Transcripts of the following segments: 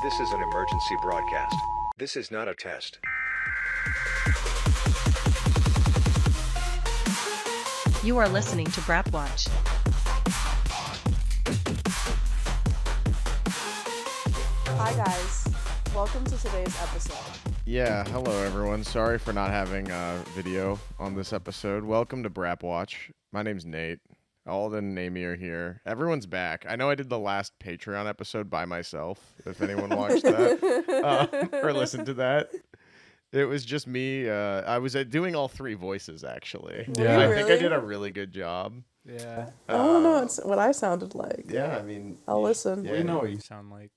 This is an emergency broadcast. This is not a test. You are listening to Brapwatch. Hi guys, welcome to today's episode. Yeah, hello everyone. Sorry for not having video on this episode. Welcome to Brapwatch. My name's Nate. Alden and Amy are here. Everyone's back. I know I did the last Patreon episode by myself, if anyone watched that or listened to that. It was just me. I was doing all three voices, actually. Yeah. I Really? think I did a really good job. Yeah. I don't know what I sounded like. Yeah, I mean... I'll listen. Yeah. We know what you sound like.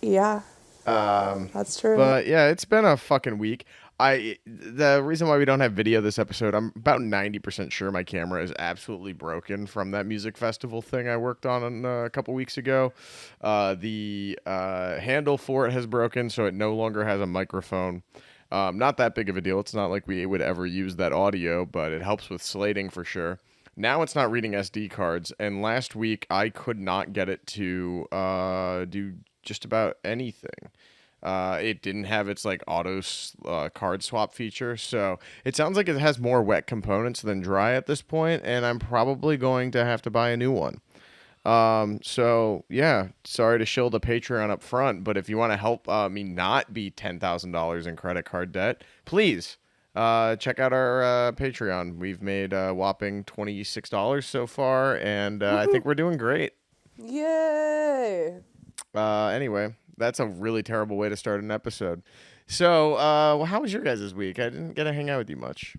Yeah, that's true. But yeah, it's been a fucking week. The reason why we don't have video this episode, I'm about 90% sure my camera is absolutely broken from that music festival thing I worked on a couple weeks ago. The handle for it has broken, so it no longer has a microphone. Not that big of a deal. It's not like we would ever use that audio, but it helps with slating for sure. Now it's not reading SD cards, and last week I could not get it to do just about anything. It didn't have its like auto card swap feature, so it sounds like it has more wet components than dry at this point, and I'm probably going to have to buy a new one. So yeah, sorry to shill the Patreon up front, but if you want to help me not be $10,000 in credit card debt, please check out our Patreon. We've made a whopping $26 so far, and I think we're doing great. Yay! Anyway, that's a really terrible way to start an episode. So, how was your guys' week? I didn't get to hang out with you much.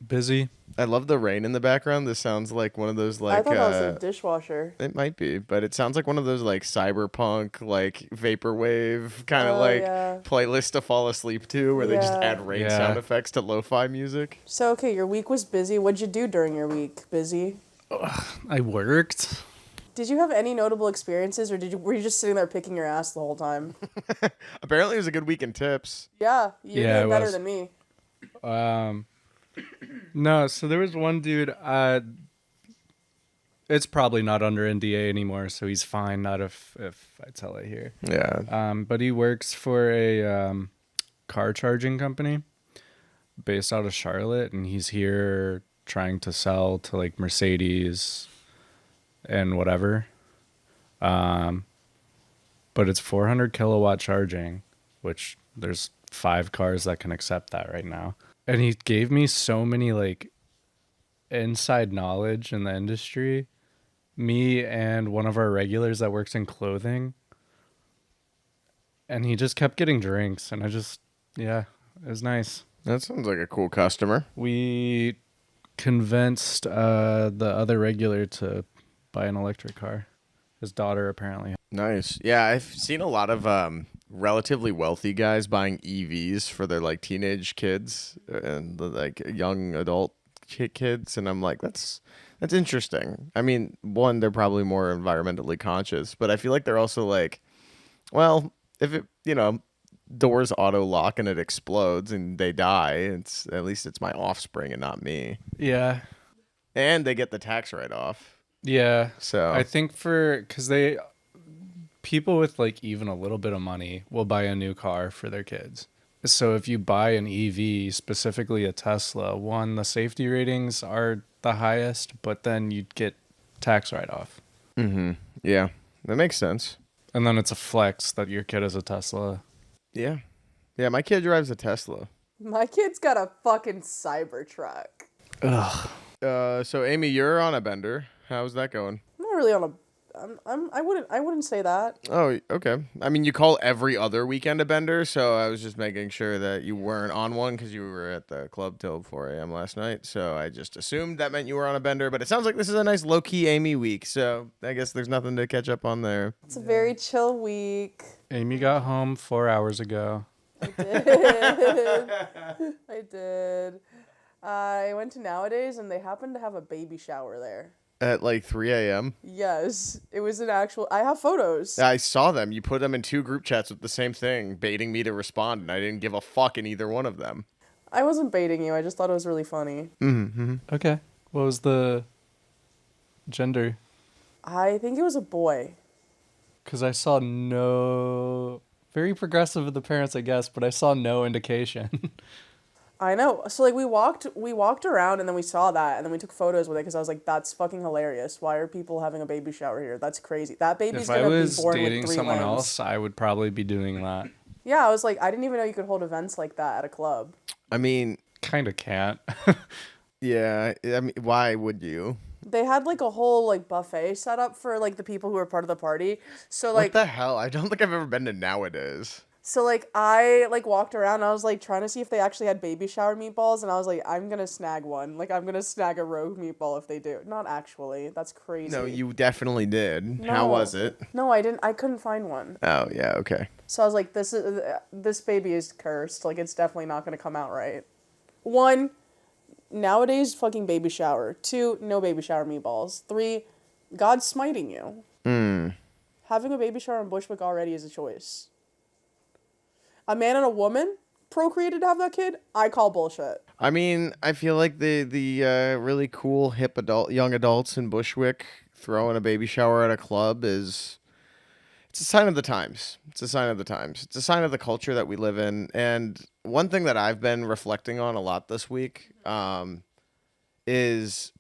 Busy. I love the rain in the background. This sounds like one of those like I thought that was a dishwasher. it might be, but it sounds like one of those like cyberpunk like vaporwave kind of playlist to fall asleep to, where they just Yeah. add rain sound effects to lo-fi music. So, okay, your week was busy. What'd you do during your week? Busy? I worked. Did you have any notable experiences, or were you just sitting there picking your ass the whole time? Apparently, it was a good week in tips. Yeah, you Yeah, did it better was. than me. No, so there was one dude, it's probably not under NDA anymore, so he's fine, not if I tell it here. Yeah. But he works for a car charging company based out of Charlotte, and he's here trying to sell to like Mercedes and whatever. But it's 400 kilowatt charging, which there's 5 cars that can accept that right now. And he gave me so many like inside knowledge in the industry. Me and one of our regulars that works in clothing. And he just kept getting drinks, and it was nice. That sounds like a cool customer. We convinced the other regular to buy an electric car. His daughter apparently. Nice. Yeah, I've seen a lot of relatively wealthy guys buying EVs for their like teenage kids and like young adult kids, and I'm like, that's interesting. I mean, one, they're probably more environmentally conscious, but I feel like they're also like, well, if it, doors auto lock and it explodes and they die, at least it's my offspring and not me. Yeah. And they get the tax write-off. Yeah. So I think because people with like even a little bit of money will buy a new car for their kids. So if you buy an EV, specifically a Tesla, one, the safety ratings are the highest, but then you'd get tax write-off. Mm-hmm. Yeah, that makes sense. And then it's a flex that your kid is a Tesla. Yeah. Yeah, my kid drives a Tesla. My kid's got a fucking Cybertruck. Ugh. So Amy, you're on a bender. How's that going? I'm not really on a. I wouldn't say that. Oh, okay. I mean, you call every other weekend a bender, so I was just making sure that you weren't on one because you were at the club till 4 a.m. last night. So I just assumed that meant you were on a bender, but it sounds like this is a nice low-key Amy week, so I guess there's nothing to catch up on there. It's a very chill week. Amy got home 4 hours ago. I did. I did. I went to Nowadays, and they happened to have a baby shower there. At like 3 a.m.? Yes, it was an actual. I have photos. I saw them. You put them in 2 group chats with the same thing, baiting me to respond, and I didn't give a fuck in either one of them. I wasn't baiting you. I just thought it was really funny. Mm-hmm. Okay. What was the gender? I think it was a boy. because I saw no... Very progressive of the parents, I guess, but I saw no indication. I know. So like we walked around and then we saw that and then we took photos with it because I was like, that's fucking hilarious. Why are people having a baby shower here? That's crazy. That baby's If I gonna be was born with dating 3 someone limbs. else, I would probably be doing that. Yeah, I was like, I didn't even know you could hold events like that at a club. I mean, Kind of can't. yeah. I mean, why would you? They had like a whole like buffet set up for like the people who were part of the party. So like What the hell? I don't think I've ever been to Nowadays. So like I like walked around and I was like trying to see if they actually had baby shower meatballs and I was like, I'm gonna snag one. Like I'm gonna snag a rogue meatball if they do. Not actually. That's crazy. No, you definitely did. How No. was it? No, I didn't. I couldn't find one. Oh yeah, okay. So I was like, this baby is cursed. Like it's definitely not gonna come out right. 1, nowadays fucking baby shower. 2, no baby shower meatballs. 3, God's smiting you. Having a baby shower in Bushwick already is a choice. A man and a woman procreated to have that kid, I call bullshit. I mean, I feel like the really cool hip young adults in Bushwick throwing a baby shower at a club it's a sign of the times. It's a sign of the times. It's a sign of the culture that we live in. And one thing that I've been reflecting on a lot this week is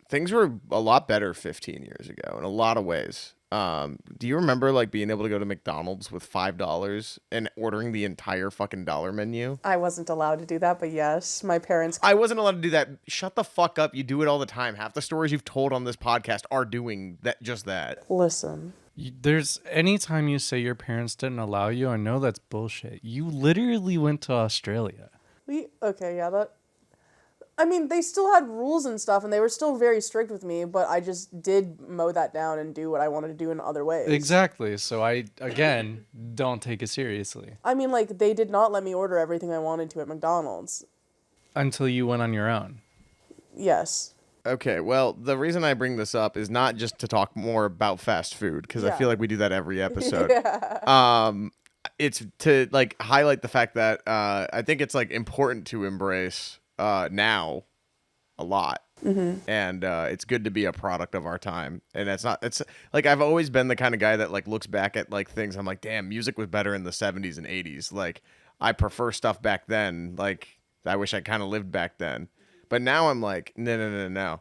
things were a lot better 15 years ago in a lot of ways. Do you remember like being able to go to McDonald's with $5 and ordering the entire fucking dollar menu? I wasn't allowed to do that, but yes, my parents. I wasn't allowed to do that. Shut the fuck up. You do it all the time. Half the stories you've told on this podcast are doing that. Just that. Listen. There's anytime you say your parents didn't allow you, I know that's bullshit. You literally went to Australia. Okay, yeah, that. I mean, they still had rules and stuff, and they were still very strict with me, but I just did mow that down and do what I wanted to do in other ways. Exactly. So I, again, don't take it seriously. I mean, like, they did not let me order everything I wanted to at McDonald's. Until you went on your own. Yes. Okay, well, the reason I bring this up is not just to talk more about fast food, because I Yeah. feel like we do that every episode. Yeah. It's to like highlight the fact that I think it's like important to embrace now a lot. And it's good to be a product of our time. And it's like I've always been the kind of guy that like looks back at like things. I'm like, damn, music was better in the 70s and 80s. Like I prefer stuff back then. Like I wish I kind of lived back then. But now I'm like, no.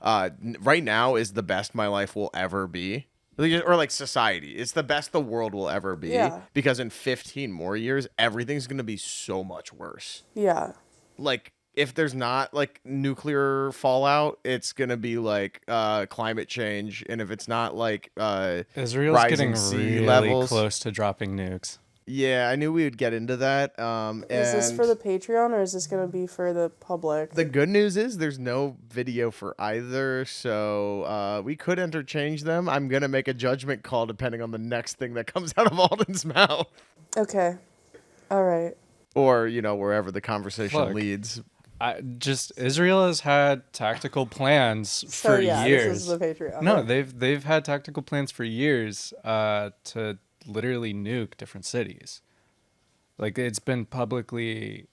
Right now is the best my life will ever be. Or like society. It's the best the world will ever be. Yeah. Because in 15 more years, everything's going to be so much worse. Yeah. Like, if there's not like nuclear fallout, it's going to be like climate change. And if it's not like Israel's rising getting sea really levels. close to dropping nukes. Yeah, I knew we would get into that. Is this and for the Patreon or is this going to be for the public? the good news is there's no video for either, so we could interchange them. I'm going to make a judgment call depending on the next thing that comes out of Alden's mouth. Okay. All right. Or, you know, wherever the conversation Look. leads. Israel has had tactical plans So for yeah, years. this is the Patreon. No, they've had tactical plans for years to literally nuke different cities. Like it's been publicly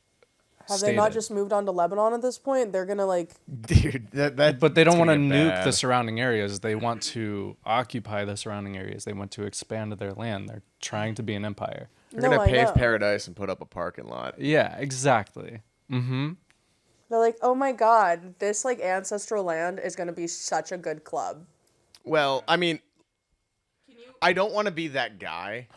Have stated. they not just moved on to Lebanon at this point? They're going to like... Dude, that But they don't want to get nuke bad. the surrounding areas. They want to occupy the surrounding areas. They want to expand their land. They're trying to be an empire. We're No, going to I pave know. paradise and put up a parking lot. Yeah, exactly. Mm-hmm. They're like, oh my god, this like ancestral land is going to be such a good club. Well, I mean, I don't want to be that guy.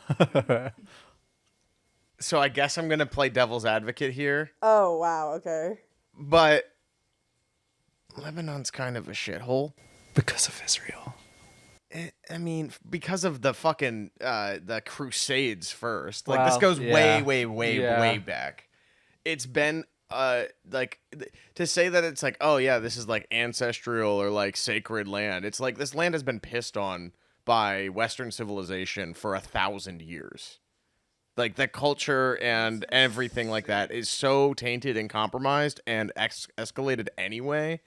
So I guess I'm going to play devil's advocate here. Oh, wow, okay. But Lebanon's kind of a shithole. Because of Israel. I mean, because of the fucking the Crusades first. Like this Well, goes yeah. way back. It's been to say that it's like, oh yeah, this is like ancestral or like sacred land. It's like this land has been pissed on by Western civilization for 1,000 years. Like the culture and everything like that is so tainted and compromised and escalated anyway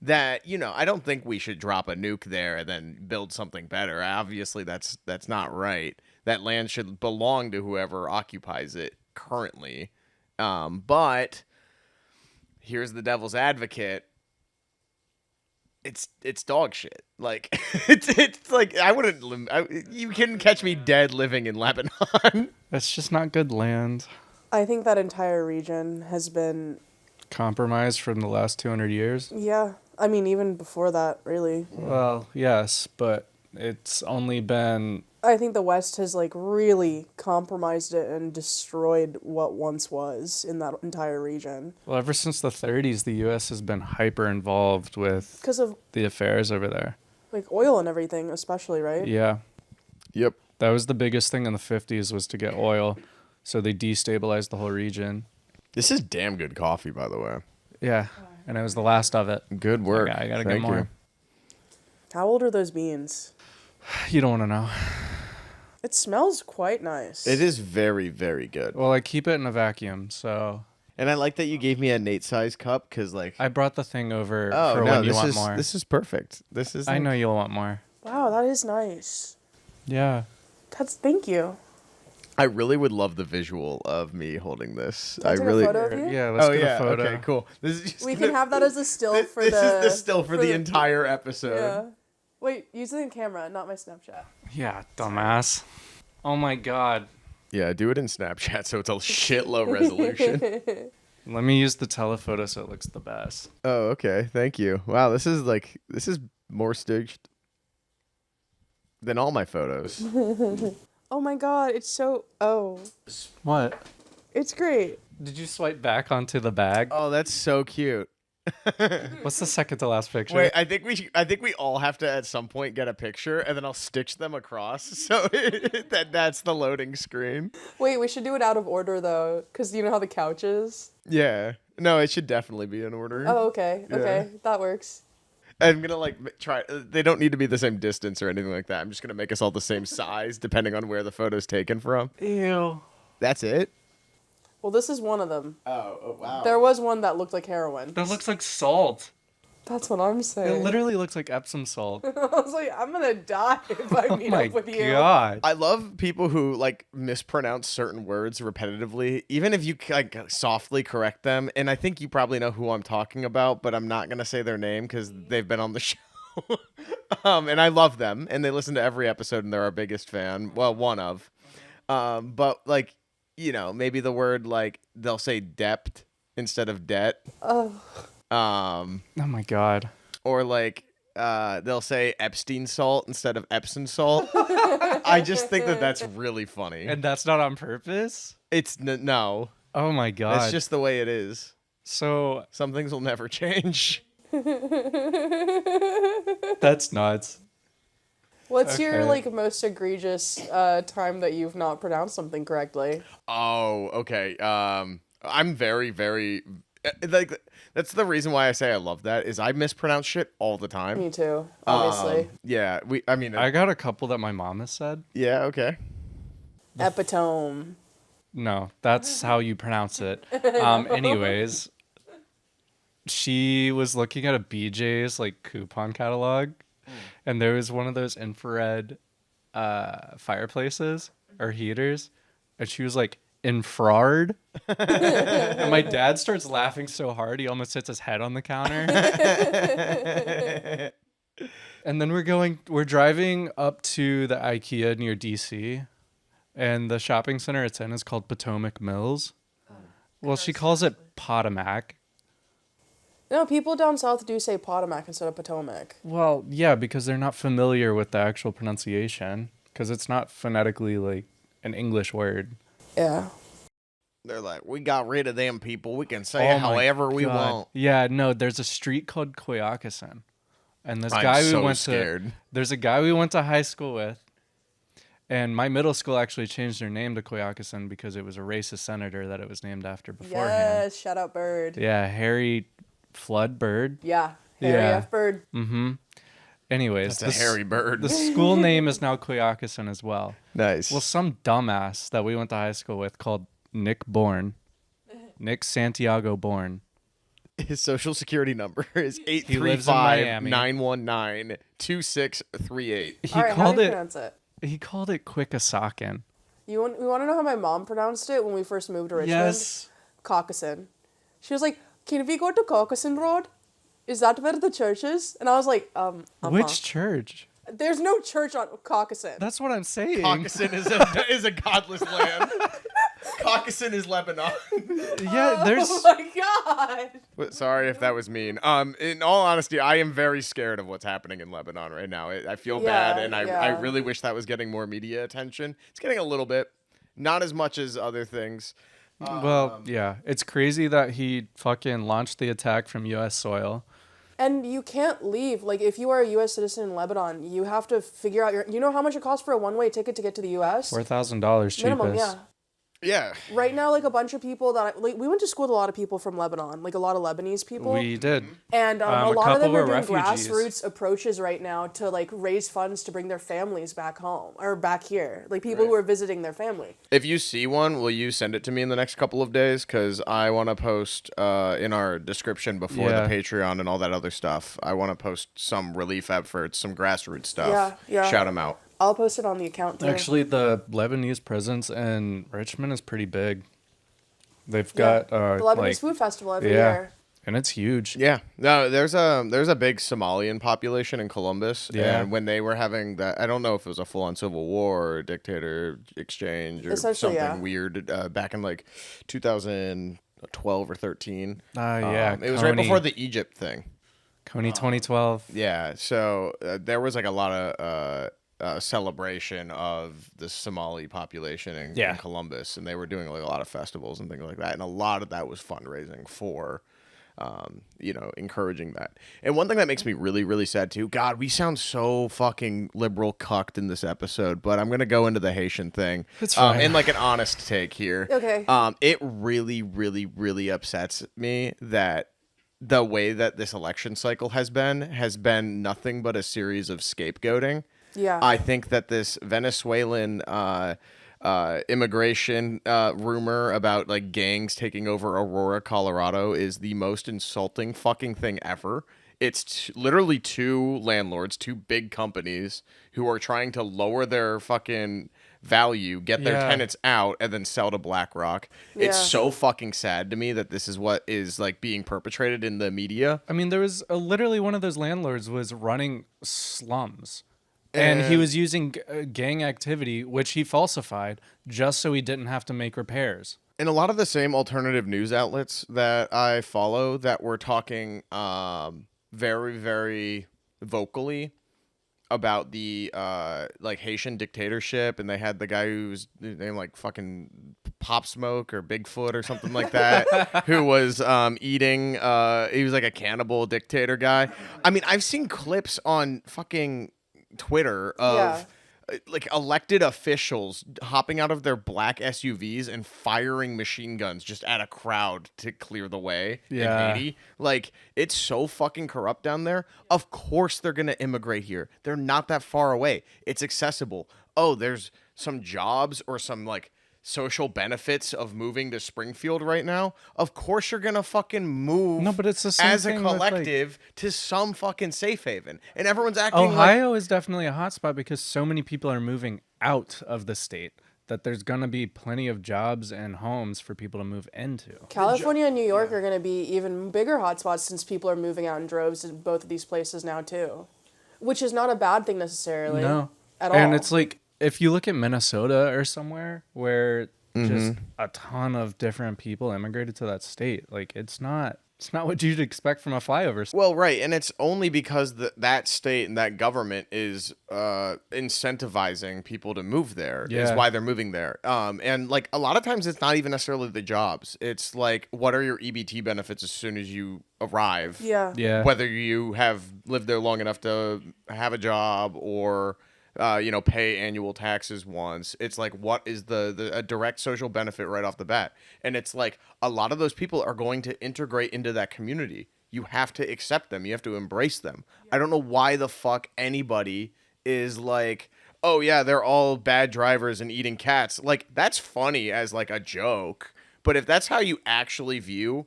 that, you know, I don't think we should drop a nuke there and then build something better. Obviously, that's not right. That land should belong to whoever occupies it currently. But here's the devil's advocate. it's dog shit. Like it's like I wouldn't. You couldn't catch me dead living in Lebanon. It's just not good land. I think that entire region has been, Compromised from the last 200 years. yeah. I mean, even before that, really. Well, yes, but it's only been I think the West has like really compromised it and destroyed what once was in that entire region. well ever since the 30s. The U.S. has been hyper involved with Because of the affairs over there. like oil and everything, especially, right? Yeah, Yep. that was the biggest thing in the 50s was to get oil, so they destabilized the whole region. This is damn good coffee, by the way. Yeah, and it was the last of it. Good work. I gotta get Thank more. you. How old are those beans? You don't want to know. It smells quite nice. It is very, very good. Well, I keep it in a vacuum, so And I like that you gave me a Nate size cup because, like, I brought the thing over oh for no, when you this want is more. this is perfect. This is. I like- know you'll want more. Wow, that is nice. Yeah. Thank you. I really would love the visual of me holding this. Can I I take really. a photo of you? Yeah, let's Oh get yeah. a photo. Okay. Cool. This is just We can have that as a still This, for this the. is the still for the entire episode. Yeah. Wait, use it in camera, not my Snapchat. Yeah, dumbass. Oh my god. Yeah, do it in Snapchat so it's a shit low resolution. Let me use the telephoto so it looks the best. Oh, okay. Thank you. Wow, this is more staged than all my photos. Oh my god, it's so. Oh. What? It's great. Did you swipe back onto the bag? Oh, that's so cute. What's the second to last picture? Wait, I think we all have to at some point get a picture, and then I'll stitch them across so that's the loading screen. Wait, we should do it out of order though, because you know how the couch is? Yeah. No, it should definitely be in order. Oh, okay. Yeah. Okay, that works. I'm gonna try. They don't need to be the same distance or anything like that. I'm just gonna make us all the same size, depending on where the photo's taken from. Ew. That's it. Well, this is one of them. Oh wow. There was one that looked like heroin. That looks like salt. That's what I'm It saying. literally looks like Epsom salt. I was like, I'm gonna die if I Oh meet my up with you. god. I love people who like mispronounce certain words repetitively, even if you like softly correct them. And I think you probably know who I'm talking about, but I'm not gonna say their name because they've been on the show. And I love them, and they listen to every episode, and they're our biggest fan. Well, one of. But like, you know, maybe the word like they'll say debt instead of debt. Oh. Oh my god. Or like they'll say Epstein salt instead of Epsom salt. I just think that that's really funny. And that's not on purpose? It's no. Oh my god. That's just the way it is. So Some things will never change. that's nuts. What's your Okay. like most egregious time that you've not pronounced something correctly? Oh, okay. I'm very, very like that's the reason why I say I love that is I mispronounce shit all the time. Me too, obviously. Yeah, I mean, I got a couple that my mom has said. yeah, okay. Epitome. No, that's how you pronounce it. Anyways, she was looking at a BJ's like coupon catalog, and there was one of those infrared fireplaces or heaters, and she was like, infrared? And my dad starts laughing so hard he almost hits his head on the counter. And then we're driving up to the IKEA near DC, and the shopping center it's in is called Potomac Mills. Well, she calls it Potomac. No, people down south do say Potomac instead of Potomac. Well, yeah, because they're not familiar with the actual pronunciation, because it's not phonetically like an English word. Yeah. They're like, we got rid of them people. We can say Oh it my however we God. want. Yeah, no, there's a street called Quayakasan. And this I'm guy so we went scared. to there's a guy we went to high school with. And my middle school actually changed their name to Quayakasan because it was a racist senator that it was named after beforehand. Yes, shout out Bird. Yeah, Harry Flood Bird. Yeah, Harry Yeah. F. Bird. Anyways, That's a hairy bird. the school name is now Quayakasan as well. Nice. Well, some dumbass that we went to high school with called Nick Bourne. Nick Santiago Bourne. His social security number is lives in Miami. 835-919-2638. He All right, how called do you it pronounce it? he called it Quickasakin. We want to know how my mom pronounced it when we first moved to Richmond? Yes. Caucason. She was like, can we go to Caucason Road? is that where the church is? And I was like, Which church? There's no church on Caucasus. That's what I'm saying. Caucasus is a godless land. Caucasus is Lebanon. Yeah, there's. Oh my god. Sorry if that was mean. In all honesty, I am very scared of what's happening in Lebanon right now. I feel bad, and I really wish that was getting more media attention. It's getting a little bit, not as much as other things. Well, yeah, it's crazy that he fucking launched the attack from U.S. soil. And you can't leave. Like, if you are a U.S. citizen in Lebanon, you have to figure out you know how much it costs for a one-way ticket to get to the U.S.? $4,000 cheapest. Minimum, yeah. Yeah. Right now, like, a bunch of people we went to school with a lot of people from Lebanon, like a lot of Lebanese people. We did. And a lot of them couple are were doing refugees. grassroots approaches right now to, like, raise funds to bring their families back home, or back here. Like, people who are visiting their family. If you see one, will you send it to me in the next couple of days? Because I want to post in our description before the Patreon and all that other stuff. I want to post some relief efforts, some grassroots stuff. Yeah. Shout them out. I'll post it on the account, too. Actually, the Lebanese presence in Richmond is pretty big. They've got the Lebanese Food Festival every year. And it's huge. Yeah, no, there's a big Somalian population in Columbus. Yeah. And when they were having that, I don't know if it was a full-on civil war or a dictator exchange or Essentially, something weird back in like 2012 or 13. It was right before the Egypt thing. Coney 2012. Yeah, so there was like a lot of celebration of the Somali population in Columbus, and they were doing like a lot of festivals and things like that, and a lot of that was fundraising for encouraging that. And one thing that makes me really, really sad too, God, we sound so fucking liberal cucked in this episode, but I'm gonna go into the Haitian thing in like an honest take here. Okay. It really, really, really upsets me that the way that this election cycle has been nothing but a series of scapegoating. Yeah. I think that this Venezuelan immigration rumor about like gangs taking over Aurora, Colorado is the most insulting fucking thing ever. It's literally two landlords, two big companies who are trying to lower their fucking value, get their tenants out, and then sell to BlackRock. It's so fucking sad to me that this is what is like being perpetrated in the media. I mean, there was literally one of those landlords was running slums. And he was using gang activity, which he falsified, just so he didn't have to make repairs. And a lot of the same alternative news outlets that I follow that were talking very, very vocally about the like Haitian dictatorship, and they had the guy who's named like fucking Pop Smoke or Bigfoot or something like that, who was eating. He was like a cannibal dictator guy. I mean, I've seen clips on fucking Twitter of like elected officials hopping out of their black SUVs and firing machine guns just at a crowd to clear the way in Haiti. Like, it's so fucking corrupt down there. Of course they're gonna immigrate here. They're not that far away. It's accessible. Oh, there's some jobs or some like social benefits of moving to Springfield right now. Of course you're gonna fucking move. No, but it's the same as a thing with, collective to some fucking safe haven, and everyone's acting Ohio is definitely a hotspot because so many people are moving out of the state that there's gonna be plenty of jobs and homes for people to move into. California and New York are going to be even bigger hotspots since people are moving out in droves to both of these places now too, which is not a bad thing necessarily. No, at all. And it's like, if you look at Minnesota or somewhere where just a ton of different people immigrated to that state, like it's not what you'd expect from a flyover. Well, right, and it's only because that state and that government is incentivizing people to move there. Is why they're moving there. And like a lot of times it's not even necessarily the jobs. It's like, what are your EBT benefits as soon as you arrive? Yeah. Whether you have lived there long enough to have a job or pay annual taxes once. It's like, what is a direct social benefit right off the bat? And it's like, a lot of those people are going to integrate into that community. You have to accept them. You have to embrace them. I don't know why the fuck anybody is like, oh yeah, they're all bad drivers and eating cats. Like, that's funny as like a joke. But if that's how you actually view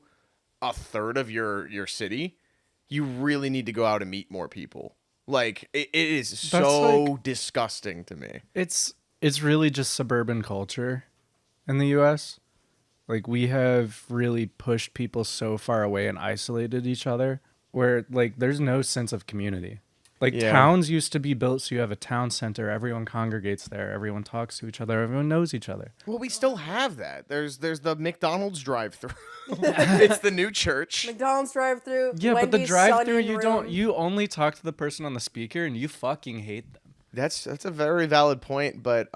a third of your city, you really need to go out and meet more people. Like, it is so disgusting to me. It's really just suburban culture in the U.S. Like, we have really pushed people so far away and isolated each other where like there's no sense of community. Like Yeah. towns used to be built so you have a town center, everyone congregates there, everyone talks to each other, everyone knows each other. Well, we still have that. There's the McDonald's drive-through. It's the new church. McDonald's drive-through. Yeah, but the Wendy's drive-through Sunny Room. you only talk to the person on the speaker and you fucking hate them. That's a very valid point, but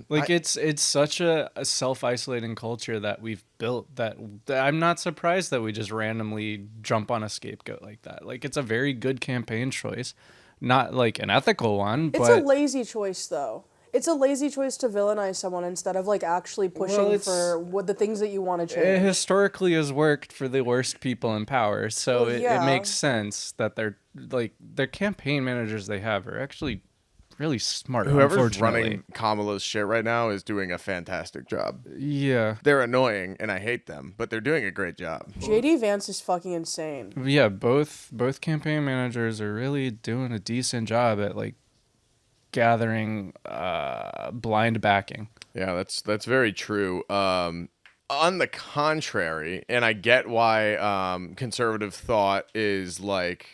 It's such a self-isolating culture that we've built that I'm not surprised that we just randomly jump on a scapegoat like that. Like it's a very good campaign choice, not like an ethical one, It's but a lazy choice, though. It's a lazy choice to villainize someone instead of like actually pushing it's- for what the things that you want to it change. historically has worked for the worst people in power. So Well, it yeah. makes sense that they're like their campaign managers they have are actually really smart. whoever's unfortunately. running Kamala's shit right now is doing a fantastic job. Yeah. They're annoying, and I hate them, but they're doing a great job. JD Vance is fucking insane. Yeah, both campaign managers are really doing a decent job at like gathering blind backing. Yeah, that's very true. On the contrary, and I get why conservative thought is like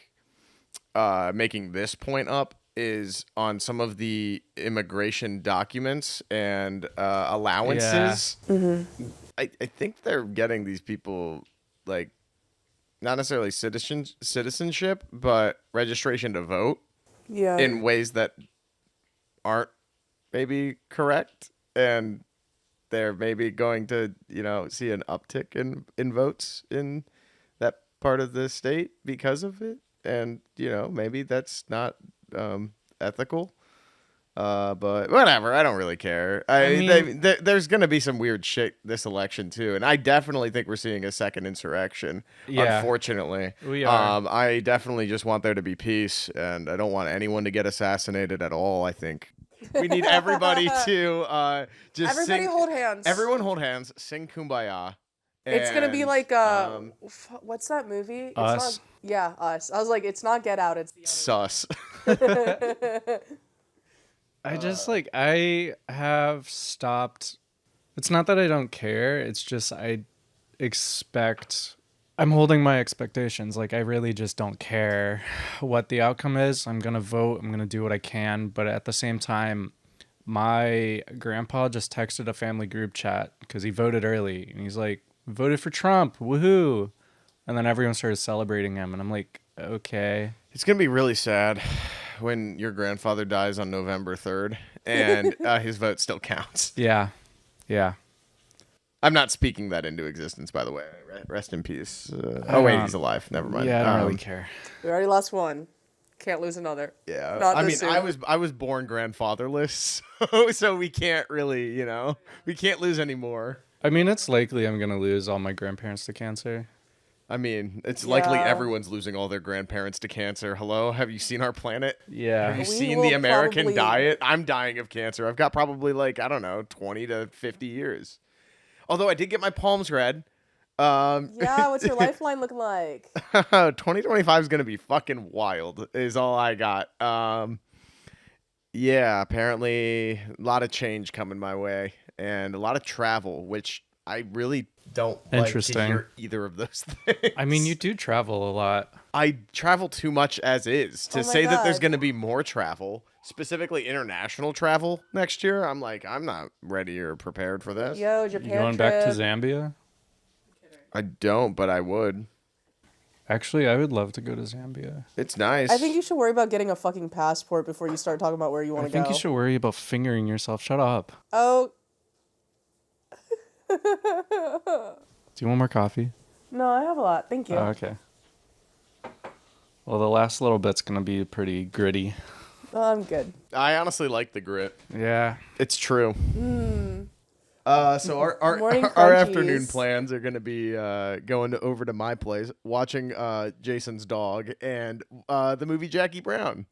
making this point up, is on some of the immigration documents and allowances. I think they're getting these people like not necessarily citizenship, but registration to vote Yeah. in ways that aren't maybe correct, and they're maybe going to see an uptick in votes in that part of the state because of it, and maybe that's not ethical, but whatever, I don't really care. There's gonna be some weird shit this election too, and I definitely think we're seeing a second insurrection. Yeah. Unfortunately, We are. I definitely just want there to be peace, and I don't want anyone to get assassinated at all. I think we need everybody to just Everybody sing, hold hands. everyone hold hands, sing Kumbaya. It's gonna be and, like what's that movie? It's Us. Not, yeah, Us. I was like, it's not Get Out. It's the sus. I just like I have stopped. It's not that I don't care. It's just I'm holding my expectations. Like I really just don't care what the outcome is. I'm going to vote. I'm going to do what I can, but at the same time my grandpa just texted a family group chat cuz he voted early and he's like, "Voted for Trump. Woohoo." And then everyone started celebrating him and I'm like, "Okay." It's gonna be really sad when your grandfather dies on November 3rd and his vote still counts. Yeah. Yeah. I'm not speaking that into existence, by the way. Rest in peace. Oh wait, he's alive. Never mind. Yeah, I don't really care. We already lost one. Can't lose another. Yeah, Not I mean, this soon. I was born grandfatherless, so we can't really, we can't lose anymore. I mean, it's likely I'm going to lose all my grandparents to cancer. I mean, it's likely Yeah. everyone's losing all their grandparents to cancer. Hello, have you seen our planet? Yeah. Have you We seen will the American probably- diet? I'm dying of cancer. I've got probably 20 to 50 years. Although I did get my palms read. Yeah, what's your lifeline looking like? 2025 is going to be fucking wild is all I got. Yeah, apparently a lot of change coming my way and a lot of travel, which I really don't like to Interesting. hear either of those things. I mean, you do travel a lot. I travel too much as is. To Oh my say that there's God. going to be more travel, specifically international travel next year, I'm not ready or prepared for this. Yo, You Japan going trip. back to Zambia? I don't, but I would. Actually, I would love to go to Zambia. It's nice. I think you should worry about getting a fucking passport before you start talking about where you I want to go. think you should worry about fingering yourself. Shut up. Oh, Do you want more coffee? no, I have a lot. Thank you. Oh, okay. Well, the last little bit's going to be pretty gritty. I'm good. I honestly like the grit. Yeah. It's true. So our Morning our afternoon crunchies. plans are going to be going over to my place, watching Jason's dog, and the movie Jackie Brown.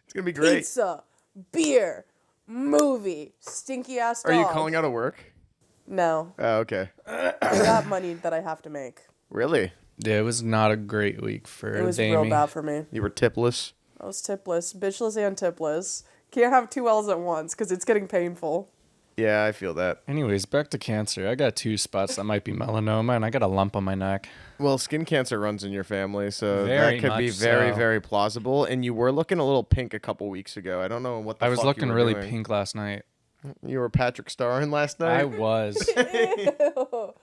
It's going to be great. Pizza, beer, movie, stinky ass dog. Are you calling out of work? No, Oh, okay. I got money that I have to make. Really? Yeah, it was not a great week for It was Damie. real bad for me. You were tipless? I was tipless, bitchless and tipless. Can't have two L's at once because it's getting painful. Yeah, I feel that. Anyways, back to cancer. I got 2 spots that might be melanoma, and I got a lump on my neck. Well, skin cancer runs in your family, so Very that could be much very, so. very plausible. And you were looking a little pink a couple weeks ago. I don't know what the I was fuck looking you were really doing. pink last night. You were Patrick Starring last night? I was.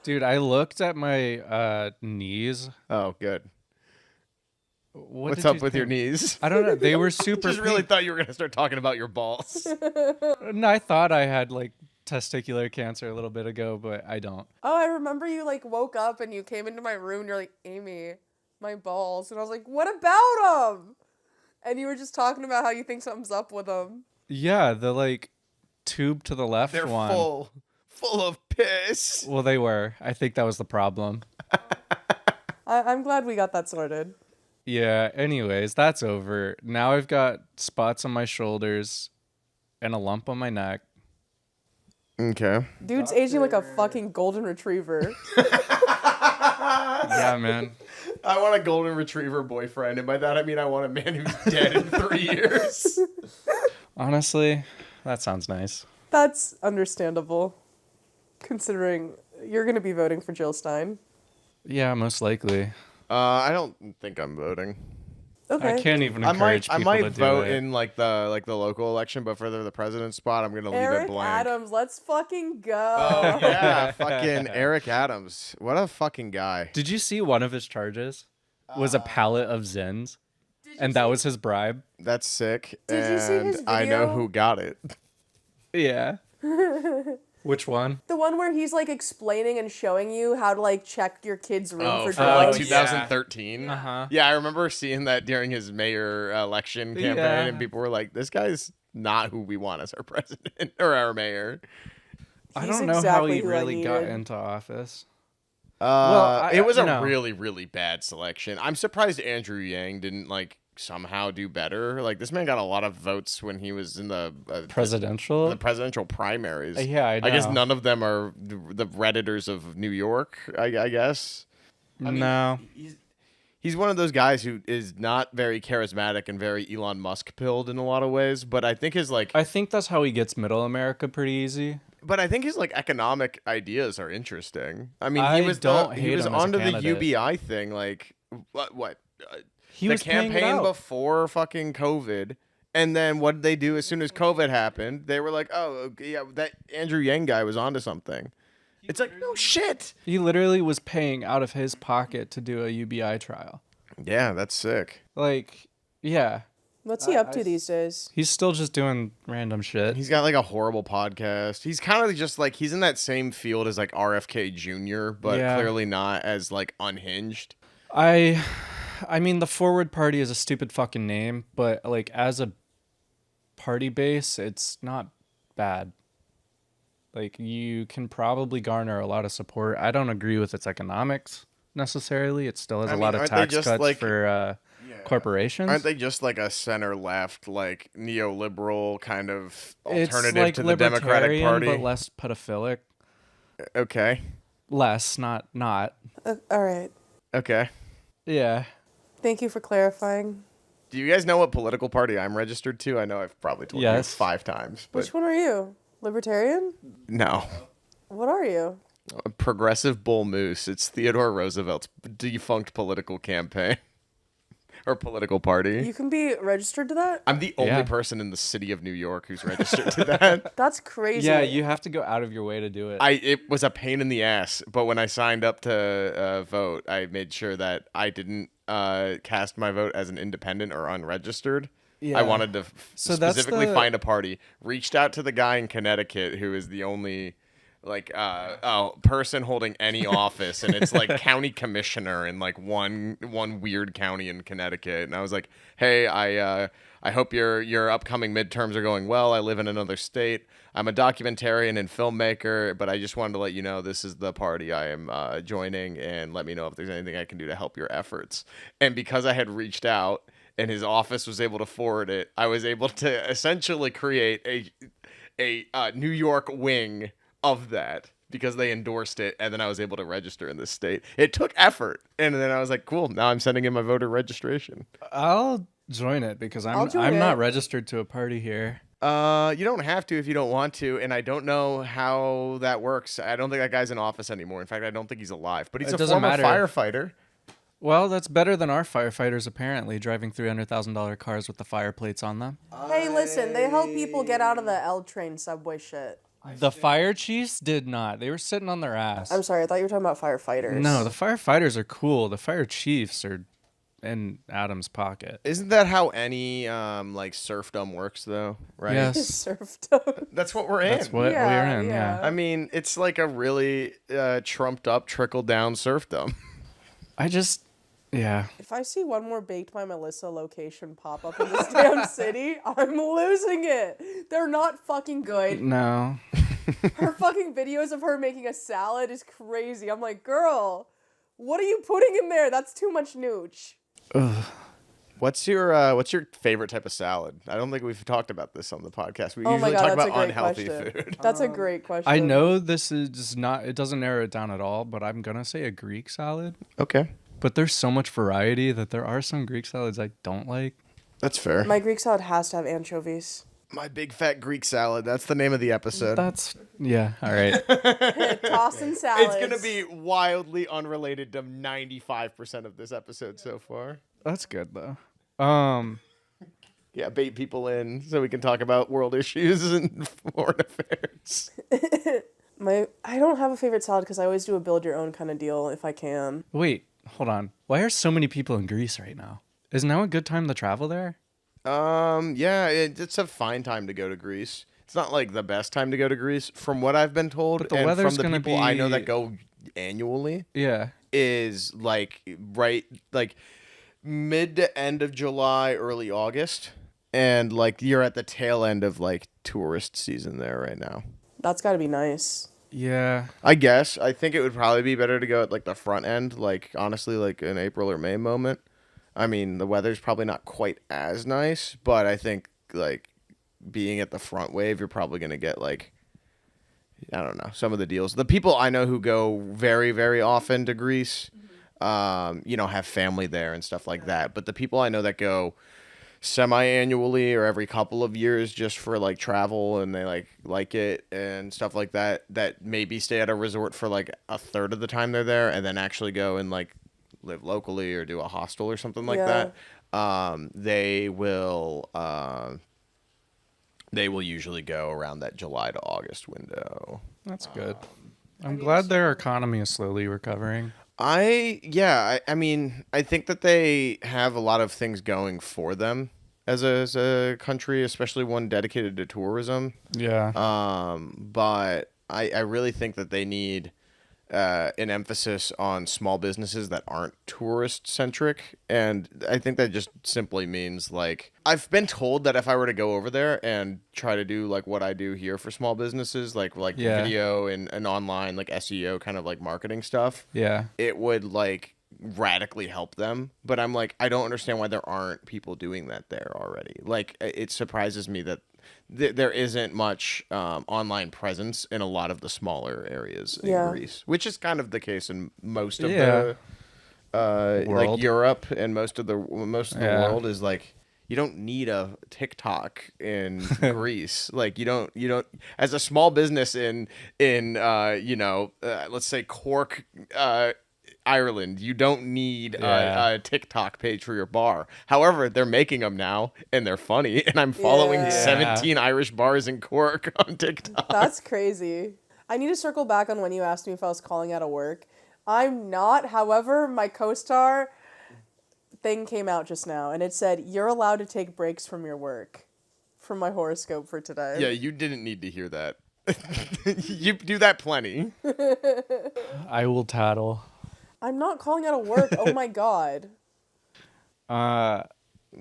Dude, I looked at my knees. Oh, good. What What's did up you with your think? knees? I don't know. They were super Just really pink. thought you were going to start talking about your balls. No, I thought I had like testicular cancer a little bit ago, but I don't. Oh, I remember you like woke up and you came into my room and you're like, Amy, my balls. And I was like, what about them? And you were just talking about how you think something's up with them. Yeah, the like tube to the left They're one. full of piss. Well, they were. I think that was the problem. I'm glad we got that sorted. Yeah, anyways, that's over. Now I've got spots on my shoulders and a lump on my neck. Okay. Dude's aging like a fucking golden retriever. Yeah, man. I want a golden retriever boyfriend, and by that I mean I want a man who's dead in 3 years. Honestly, that sounds nice. That's understandable, considering you're going to be voting for Jill Stein. Yeah, most likely. I don't think I'm voting. Okay. I can't even I encourage might people to do vote it. in like the local election, but for the president spot, I'm gonna leave it Eric blank. Addams, let's fucking go. Oh yeah, fucking Eric Addams. What a fucking guy. Did you see one of his charges was a pallet of Zins? And that was his bribe? That's sick. Did you see his And I know video? who got it. Yeah. Which one? The one where he's like explaining and showing you how to like check your kid's room for from like drugs. 2013. Uh-huh. Yeah, I remember seeing that during his mayor election campaign, Yeah. and people were like, "This guy's not who we want as our president or our mayor." I He's don't know exactly how he who I really got needed. into office. It was a no. really, really bad selection. I'm surprised Andrew Yang didn't like somehow do better. Like this man got a lot of votes when he was in the Presidential? presidential primaries. Yeah, I guess know. none of them are the Redditors of New York. I guess. No. He's one of those guys who is not very charismatic and very Elon Musk pilled in a lot of ways. But I think his like, I think that's how he gets middle America pretty easy. but I think his like economic ideas are interesting. I mean, I he was don't he hate was him as a onto the candidate. UBI thing. Like what? He The was paying it campaign out. before fucking COVID. And then what did they do as soon as COVID happened? They were like, oh, yeah, that Andrew Yang guy was onto something. It's like, no shit. He literally was paying out of his pocket to do a UBI trial. Yeah, that's sick. Like, yeah. What's he up to these days? He's still just doing random shit. He's got like a horrible podcast. He's kind of just like, he's in that same field as like RFK Jr., but Yeah. clearly not as like unhinged. I mean, the Forward Party is a stupid fucking name, but like as a party base, it's not bad. Like you can probably garner a lot of support. I don't agree with its economics necessarily. It still has I a mean, lot of aren't they tax just, cuts like- for corporations. Aren't they just like a center left, like neoliberal kind of It's alternative like to the Democratic libertarian, Party? but less pedophilic. Okay. Less, not. All right. Okay. Yeah. Thank you for clarifying. Do you guys know what political party I'm registered to? I know I've probably told you Yes. 5 times, but Which one are you? Libertarian? no. What are you? A Progressive Bull Moose. It's Theodore Roosevelt's defunct political campaign or political party. You can be registered to that? I'm the only Yeah. person in the city of New York who's registered to that. That's crazy. Yeah, you have to go out of your way to do it. It was a pain in the ass, but when I signed up to vote, I made sure that I didn't cast my vote as an independent or unregistered. Yeah. I wanted to So that's specifically the- find a party. Reached out to the guy in Connecticut who is the only like person holding any office, and it's like county commissioner in like one weird county in Connecticut. And I was like, hey, I hope your upcoming midterms are going well. I live in another state. I'm a documentarian and filmmaker, but I just wanted to let you know this is the party I am joining, and let me know if there's anything I can do to help your efforts. And because I had reached out and his office was able to forward it, I was able to essentially create a New York wing of that because they endorsed it, and then I was able to register in this state. It took effort, and then I was like, cool, now I'm sending in my voter registration. I'll join it because I'll I'm join not it. registered to a party here. You don't have to if you don't want to, and I don't know how that works. I don't think that guy's in office anymore. In fact, I don't think he's alive. But he's It a doesn't former matter. firefighter. Well, that's better than our firefighters apparently driving $300,000 cars with the fire plates on them. Hey, listen, they help people get out of the L train subway shit. The fire chiefs did not. They were sitting on their ass. I'm sorry, I thought you were talking about firefighters. No, the firefighters are cool. The fire chiefs are in Addams' pocket. Isn't that how any like serfdom works, though? Right? Yes. Serfdom. That's what we're in. That's what Yeah, we're in, yeah. I mean, it's like a really trumped up, trickle down serfdom. Yeah. If I see one more Baked by Melissa location pop up in this damn city, I'm losing it. They're not fucking good. No. Her fucking videos of her making a salad is crazy. I'm like, girl, what are you putting in there? That's too much nooch. What's your favorite type of salad? I don't think we've talked about this on the podcast. We Oh my usually God, talk that's a about great unhealthy question. food. That's a great question. I know this is not, it doesn't narrow it down at all, but I'm going to say a Greek salad. Okay. But there's so much variety that there are some Greek salads I don't like. That's fair. My Greek salad has to have anchovies. My big fat Greek salad. That's the name of the episode. Yeah, all right. Tossing salads. It's going to be wildly unrelated to 95% of this episode so far. That's good, though. Yeah, bait people in so we can talk about world issues and foreign affairs. I don't have a favorite salad because I always do a build your own kind of deal if I can. Wait, hold on. Why are so many people in Greece right now? Is now a good time to travel there? Yeah, it's a fine time to go to Greece. It's not like the best time to go to Greece, from what I've been told, But the and weather's from the gonna people I know be- that go annually. Yeah. Is like mid to end of July, early August, and like you're at the tail end of like tourist season there right now. That's got to be nice. Yeah. I guess I think it would probably be better to go at like the front end, like honestly, like an April or May moment. I mean, the weather's probably not quite as nice, but I think like being at the front wave, you're probably gonna get like, I don't know, some of the deals. The people I know who go very, very often to Greece, have family there and stuff like that. But the people I know that go semi-annually or every couple of years just for like travel and they like it and stuff like that, that maybe stay at a resort for like a third of the time they're there and then actually go and like live locally or do a hostel or something like that. They will usually go around that July to August window. That's good. I'm glad their economy is slowly recovering. I mean, I think that they have a lot of things going for them as a country, especially one dedicated to tourism. Yeah. But I really think that they need an emphasis on small businesses that aren't tourist centric, and I think that just simply means like I've been told that if I were to go over there and try to do like what I do here for small businesses, like Yeah. video and online like SEO kind of like marketing stuff, Yeah. it would like radically help them. But I'm like, I don't understand why there aren't people doing that there already. Like it surprises me that there isn't much online presence in a lot of the smaller areas in Greece, which is kind of the case in most of the like World. Europe and most of the world is like you don't need a TikTok in Greece. Like you don't as a small business in let's say Cork, Ireland, you don't need a TikTok page for your bar. However, they're making them now, and they're funny. And I'm following 17 Irish bars in Cork on TikTok. That's crazy. I need to circle back on when you asked me if I was calling out of work. I'm not. However, my co-star thing came out just now, and it said, you're allowed to take breaks from your work from my horoscope for today. Yeah, you didn't need to hear that. You do that plenty. I will tattle. I'm not calling out of work. Oh my God.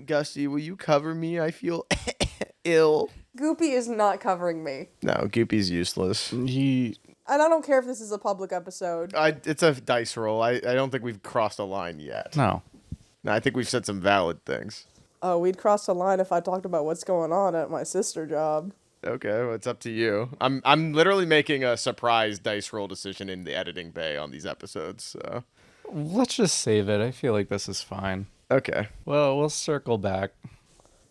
Gusty, will you cover me? I feel ill. Goopy is not covering me. No, Goopy's useless. And I don't care if this is a public episode. It's a dice roll. I don't think we've crossed a line yet. No. No, I think we've said some valid things. Oh, we'd crossed a line if I talked about what's going on at my sister job. Okay, well, it's up to you. I'm literally making a surprise dice roll decision in the editing bay on these episodes. So. Let's just save it. I feel like this is fine. Okay. Well, we'll circle back.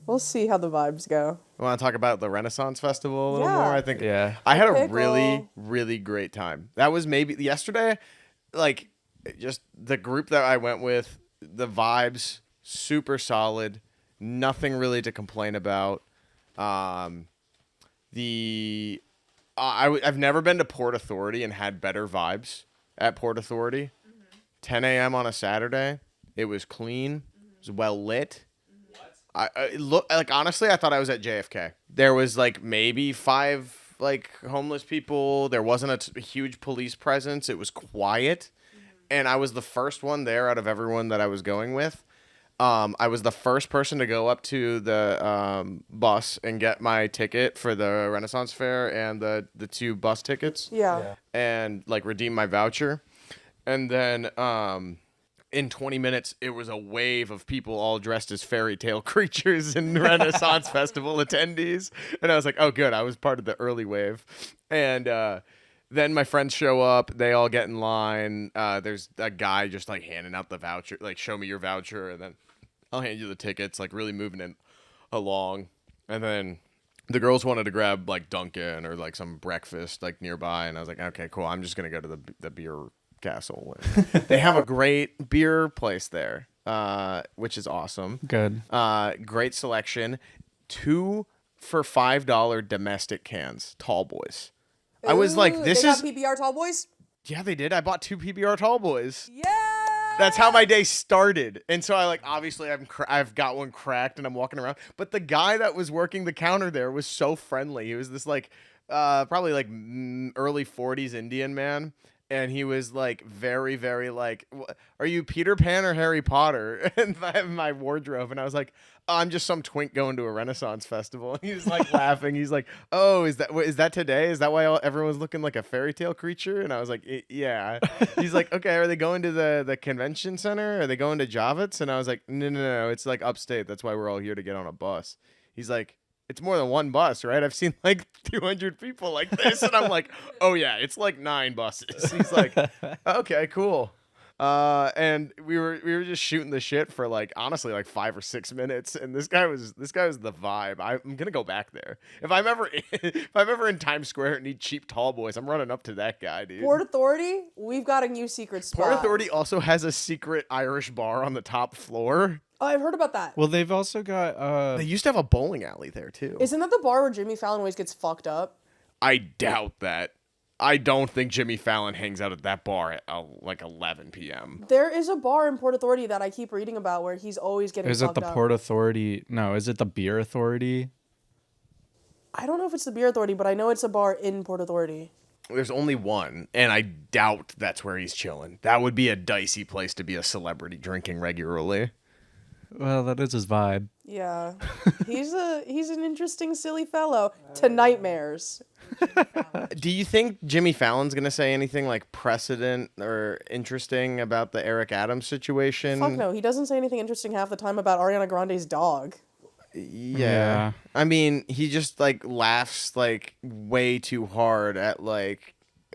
We'll see how the vibes go. I want to talk about the Renaissance Festival a little Yeah. more. I think I had a really, really great time. That was maybe yesterday, like just the group that I went with, the vibes, super solid. Nothing really to complain about. I've never been to Port Authority and had better vibes at Port Authority. 10 a.m. on a Saturday. It was clean. It was well lit. Honestly, I thought I was at JFK. There was like maybe 5 like homeless people. There wasn't a huge police presence. It was quiet, and I was the first one there out of everyone that I was going with. I was the first person to go up to the bus and get my ticket for the Renaissance Fair and the 2 bus tickets. Yeah. And like redeem my voucher, and then in 20 minutes, it was a wave of people all dressed as fairy tale creatures and Renaissance Festival attendees. And I was like, oh, good. I was part of the early wave. And then my friends show up. They all get in line. There's a guy just like handing out the voucher, like, show me your voucher. And then I'll hand you the tickets, like really moving it along. And then the girls wanted to grab like Dunkin' or like some breakfast like nearby. And I was like, okay, cool. I'm just going to go to the beer castle. They have a great beer place there, which is awesome. Good. Great selection. 2 for $5 domestic cans, tall boys. I was like, this they is got PBR tall boys? Yeah, they did. I bought 2 PBR tall boys. Yeah. That's how my day started. And so I like, obviously I've got one cracked and I'm walking around, but the guy that was working the counter there was so friendly. He was this like probably like early 40s Indian man. And he was like very, very like, are you Peter Pan or Harry Potter? And I have my wardrobe. And I was like, oh, I'm just some twink going to a Renaissance festival. And he was like laughing. He's like, oh, is that today? Is that why everyone's looking like a fairy tale creature? And I was like, yeah. He's like, okay, are they going to the convention center? Are they going to Javits? And I was like, no. It's like upstate. That's why we're all here to get on a bus. He's like, it's more than one bus, right? I've seen like 200 people like this. And I'm like, oh yeah, it's like 9 buses. He's like, okay, cool. And we were just shooting the shit for like, honestly, like 5 or 6 minutes. And this guy was the vibe. I'm going to go back there. If I'm ever in Times Square and need cheap tall boys, I'm running up to that guy, dude. Port Authority, we've got a new secret spot. Port Authority also has a secret Irish bar on the top floor. Oh, I've heard about that. Well, they've also got They used to have a bowling alley there too. Isn't that the bar where Jimmy Fallon always gets fucked up? I doubt that. I don't think Jimmy Fallon hangs out at that bar at like 11 p.m. There is a bar in Port Authority that I keep reading about where he's always getting Is it fucked the up. Port Authority? No, is it the Beer Authority? I don't know if it's the Beer Authority, but I know it's a bar in Port Authority. There's only one, and I doubt that's where he's chilling. That would be a dicey place to be a celebrity drinking regularly. Well, that is his vibe. Yeah. He's an interesting, silly fellow. Tonightmares. Do you think Jimmy Fallon's going to say anything like precedent or interesting about the Eric Addams situation? Fuck no. He doesn't say anything interesting half the time about Ariana Grande's dog. Yeah. I mean, he just like laughs like way too hard at like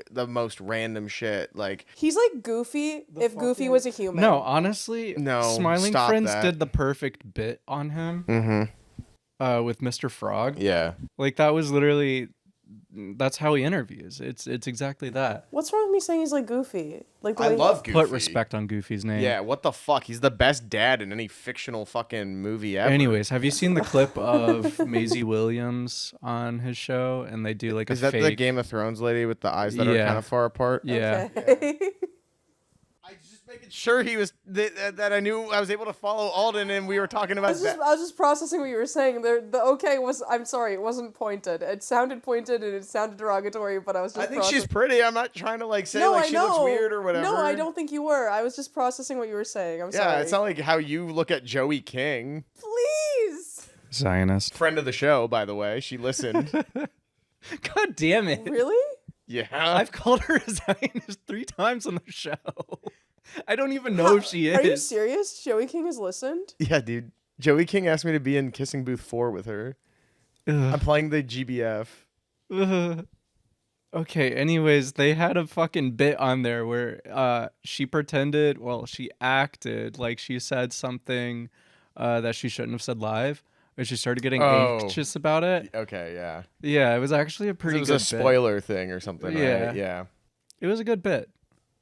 the most random shit. Like, He's like Goofy if Goofy was a human. No, honestly, No, Smiling stop Friends that. did the perfect bit on him with Mr. Frog. yeah. Like, that was literally... That's how he interviews. It's exactly that. What's wrong with me saying he's like Goofy? Like the I way love Goofy. Put respect on Goofy's name. Yeah, what the fuck? He's the best dad in any fictional fucking movie ever. Anyways, have you seen the clip of Maisie Williams on his show? And they do like a Is that fake... the Game of Thrones lady with the eyes that are Yeah. kind of far apart? Yeah. Okay. I just making sure he was that I knew I was able to follow Alden, and we were talking about that. I was just processing what you were saying. The okay was, I'm sorry, it wasn't pointed. It sounded pointed and it sounded derogatory, but I was just I think she's pretty. I'm not trying to like say like she looks weird or whatever. No, I don't think you were. I was just processing what you were saying. I'm sorry. Yeah, it's not like how you look at Joey King. Please. Zionist. Friend of the show, by the way. She listened. God damn it. Really? Yeah. I've called her a Zionist 3 times on the show. I don't even know if she is. Are you serious? Joey King has listened? Yeah, dude. Joey King asked me to be in Kissing Booth 4 with her. I'm playing the GBF. Okay, anyways, they had a fucking bit on there where she acted like she said something that she shouldn't have said live. and she started getting Oh. anxious about it. Okay, yeah. Yeah, it was actually a pretty It was good a spoiler thing or something, Yeah. right? Yeah. bit. It was a good bit.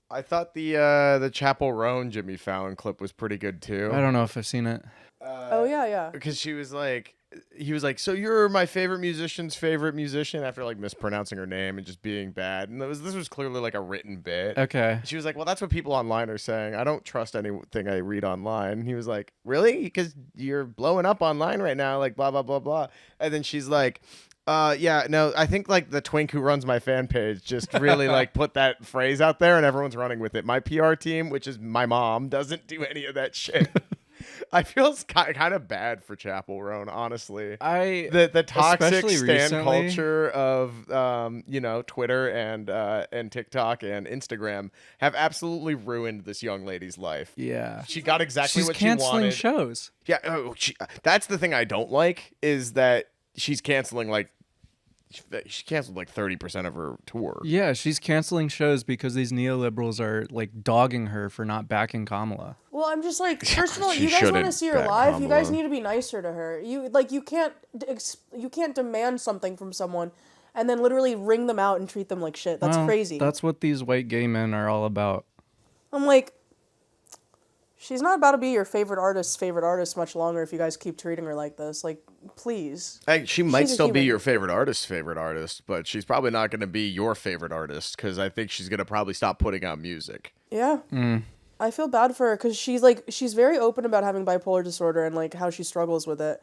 I thought the Chapel Roan Jimmy Fallon clip was pretty good too. I don't know if I've seen it. Oh yeah. Because he was like, so you're my favorite musician's favorite musician, after like mispronouncing her name and just being bad. And this was clearly like a written bit. Okay. She was like, well, that's what people online are saying. I don't trust anything I read online. And he was like, really? Because you're blowing up online right now, like blah, blah, blah, blah. And then she's like, yeah, no, I think like the twink who runs my fan page just really like put that phrase out there and everyone's running with it. My PR team, which is my mom, doesn't do any of that shit. I feel kind of bad for Chapel Roan, honestly. The toxic especially stan recently- culture of Twitter and TikTok and Instagram have absolutely ruined this young lady's life. Yeah. She got exactly She's what she canceling wanted. shows. Yeah, that's the thing I don't like, is that she's canceling she canceled like 30% of her tour. Yeah, she's canceling shows because these neoliberals are like dogging her for not backing Kamala. Well, I'm just like, first of all, She you guys want to shouldn't see her back live. You guys Kamala. need to be nicer to her. You can't demand something from someone and then literally ring them out and treat them like shit. That's Well, crazy. That's what these white gay men are all about. I'm like, she's not about to be your favorite artist much longer if you guys keep treating her like this. Like, please. She might She's a still be human. your favorite artist, but she's probably not going to be your favorite artist, because I think she's going to probably stop putting out music. Yeah. I feel bad for her because she's very open about having bipolar disorder and like how she struggles with it.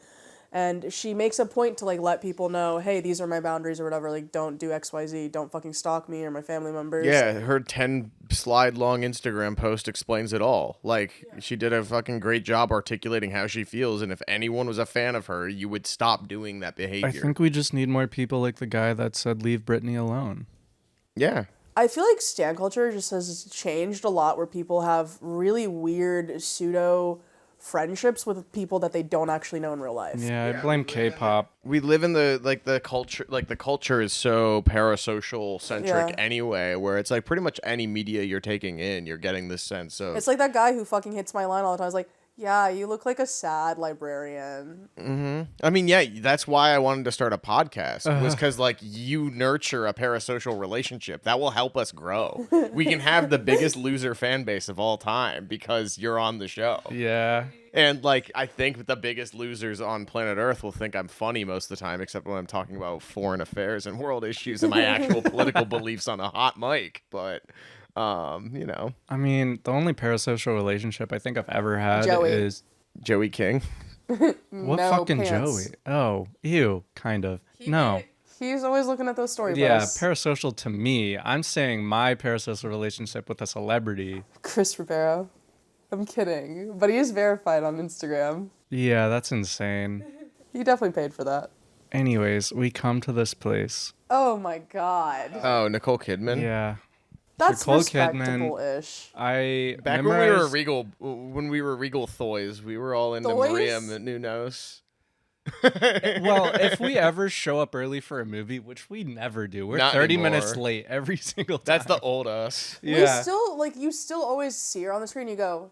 And she makes a point to like let people know, hey, these are my boundaries or whatever. Like, don't do XYZ. Don't fucking stalk me or my family members. Yeah, her 10 slide long Instagram post explains it all. Like, she did a fucking great job articulating how she feels, and if anyone was a fan of her, you would stop doing that behavior. I think we just need more people like the guy that said leave Britney alone. Yeah. I feel like stan culture just has changed a lot, where people have really weird pseudo friendships with people that they don't actually know in real life. Yeah, I blame K-pop. We live in the culture, like the culture is so parasocial centric Yeah. anyway, where it's like pretty much any media you're taking in, you're getting this sense of It's like that guy who fucking hits my line all the time. I was like, yeah, you look like a sad librarian. I mean, yeah, that's why I wanted to start a podcast, was because like you nurture a parasocial relationship that will help us grow. We can have the biggest loser fan base of all time because you're on the show. Yeah. And like, I think the biggest losers on planet Earth will think I'm funny most of the time, except when I'm talking about foreign affairs and world issues and my actual political beliefs on a hot mic. But, I mean, the only parasocial relationship I think I've ever had Joey. is... Joey King. What No fucking pants. Joey? Oh, ew, kind of. No. He's always looking at those story Yeah, posts. parasocial to me. I'm saying my parasocial relationship with a celebrity. Chris Rivero. I'm kidding. But he is verified on Instagram. Yeah, that's insane. He definitely paid for that. Anyways, we come to this place. Oh my god. Oh, Nicole Kidman. Yeah. That's Nicole Kidman. respectable-ish. I Back memorized... when we were Regal Thoys, we were all into Thoys? Maria Menounos. Well, if we ever show up early for a movie, which we never do, we're Not 30 anymore. minutes late every single time. That's the old us. We Yeah. still, you still always see her on the screen, you go,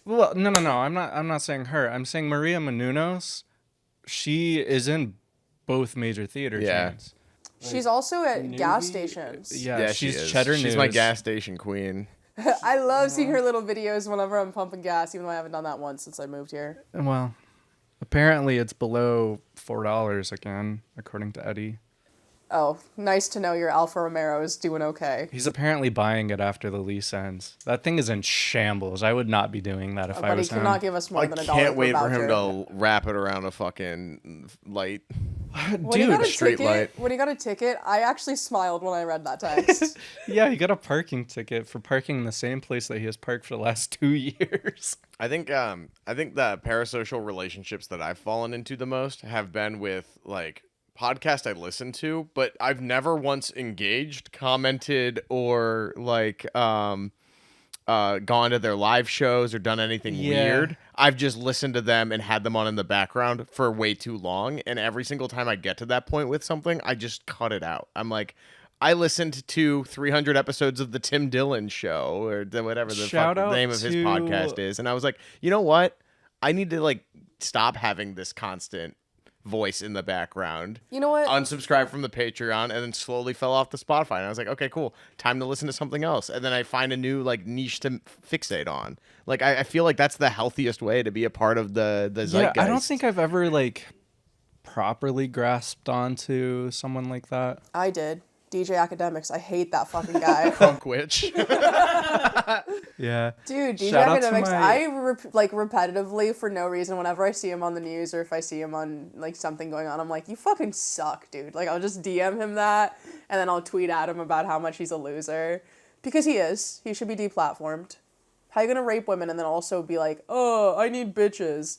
Well, no. I'm not saying her. I'm saying Maria Menounos. She is in both major theater Yeah. chains. she's also at gas stations. Yeah, she she's is. Cheddar News. She's my gas station queen. I love seeing her little videos whenever I'm pumping gas, even though I haven't done that once since I moved here. Well, apparently it's below $4 again, according to Eddie. Oh, nice to know your Alfa Romero is doing okay. He's apparently buying it after the lease ends. That thing is in shambles. I would not be doing that if I But he was him. cannot give us more I than $1 can't per wait for voucher. him to wrap it around a fucking light. When he got a street ticket, light. when he got a ticket, I actually smiled when I read that text. Yeah, he got a parking ticket for parking in the same place that he has parked for the last 2 years. I think the parasocial relationships that I've fallen into the most have been with like podcasts I listen to, but I've never once engaged, commented, or like gone to their live shows or done anything Yeah. weird. I've just listened to them and had them on in the background for way too long, and every single time I get to that point with something, I just cut it out. I'm like, I listened to 300 episodes of the Tim Dillon Show or whatever the Shout fuck out name of his to- podcast is, and I was like, you know what? I need to like stop having this constant voice in the background. You know what? Unsubscribe from the Patreon and then slowly fell off the Spotify. And I was like, okay, cool. Time to listen to something else. And then I find a new like niche to fixate on. Like I feel like that's the healthiest way to be a part of the zeitgeist. Yeah, I don't think I've ever like properly grasped onto someone like that. I did. DJ Academics. I hate that fucking guy. Crunk Witch. Yeah. Dude, DJ Shout out to Academics, my- like repetitively for no reason, whenever I see him on the news or if I see him on like something going on, I'm like, you fucking suck, dude. Like I'll just DM him that and then I'll tweet at him about how much he's a loser. Because he is. He should be deplatformed. How you gonna rape women and then also be like, oh, I need bitches?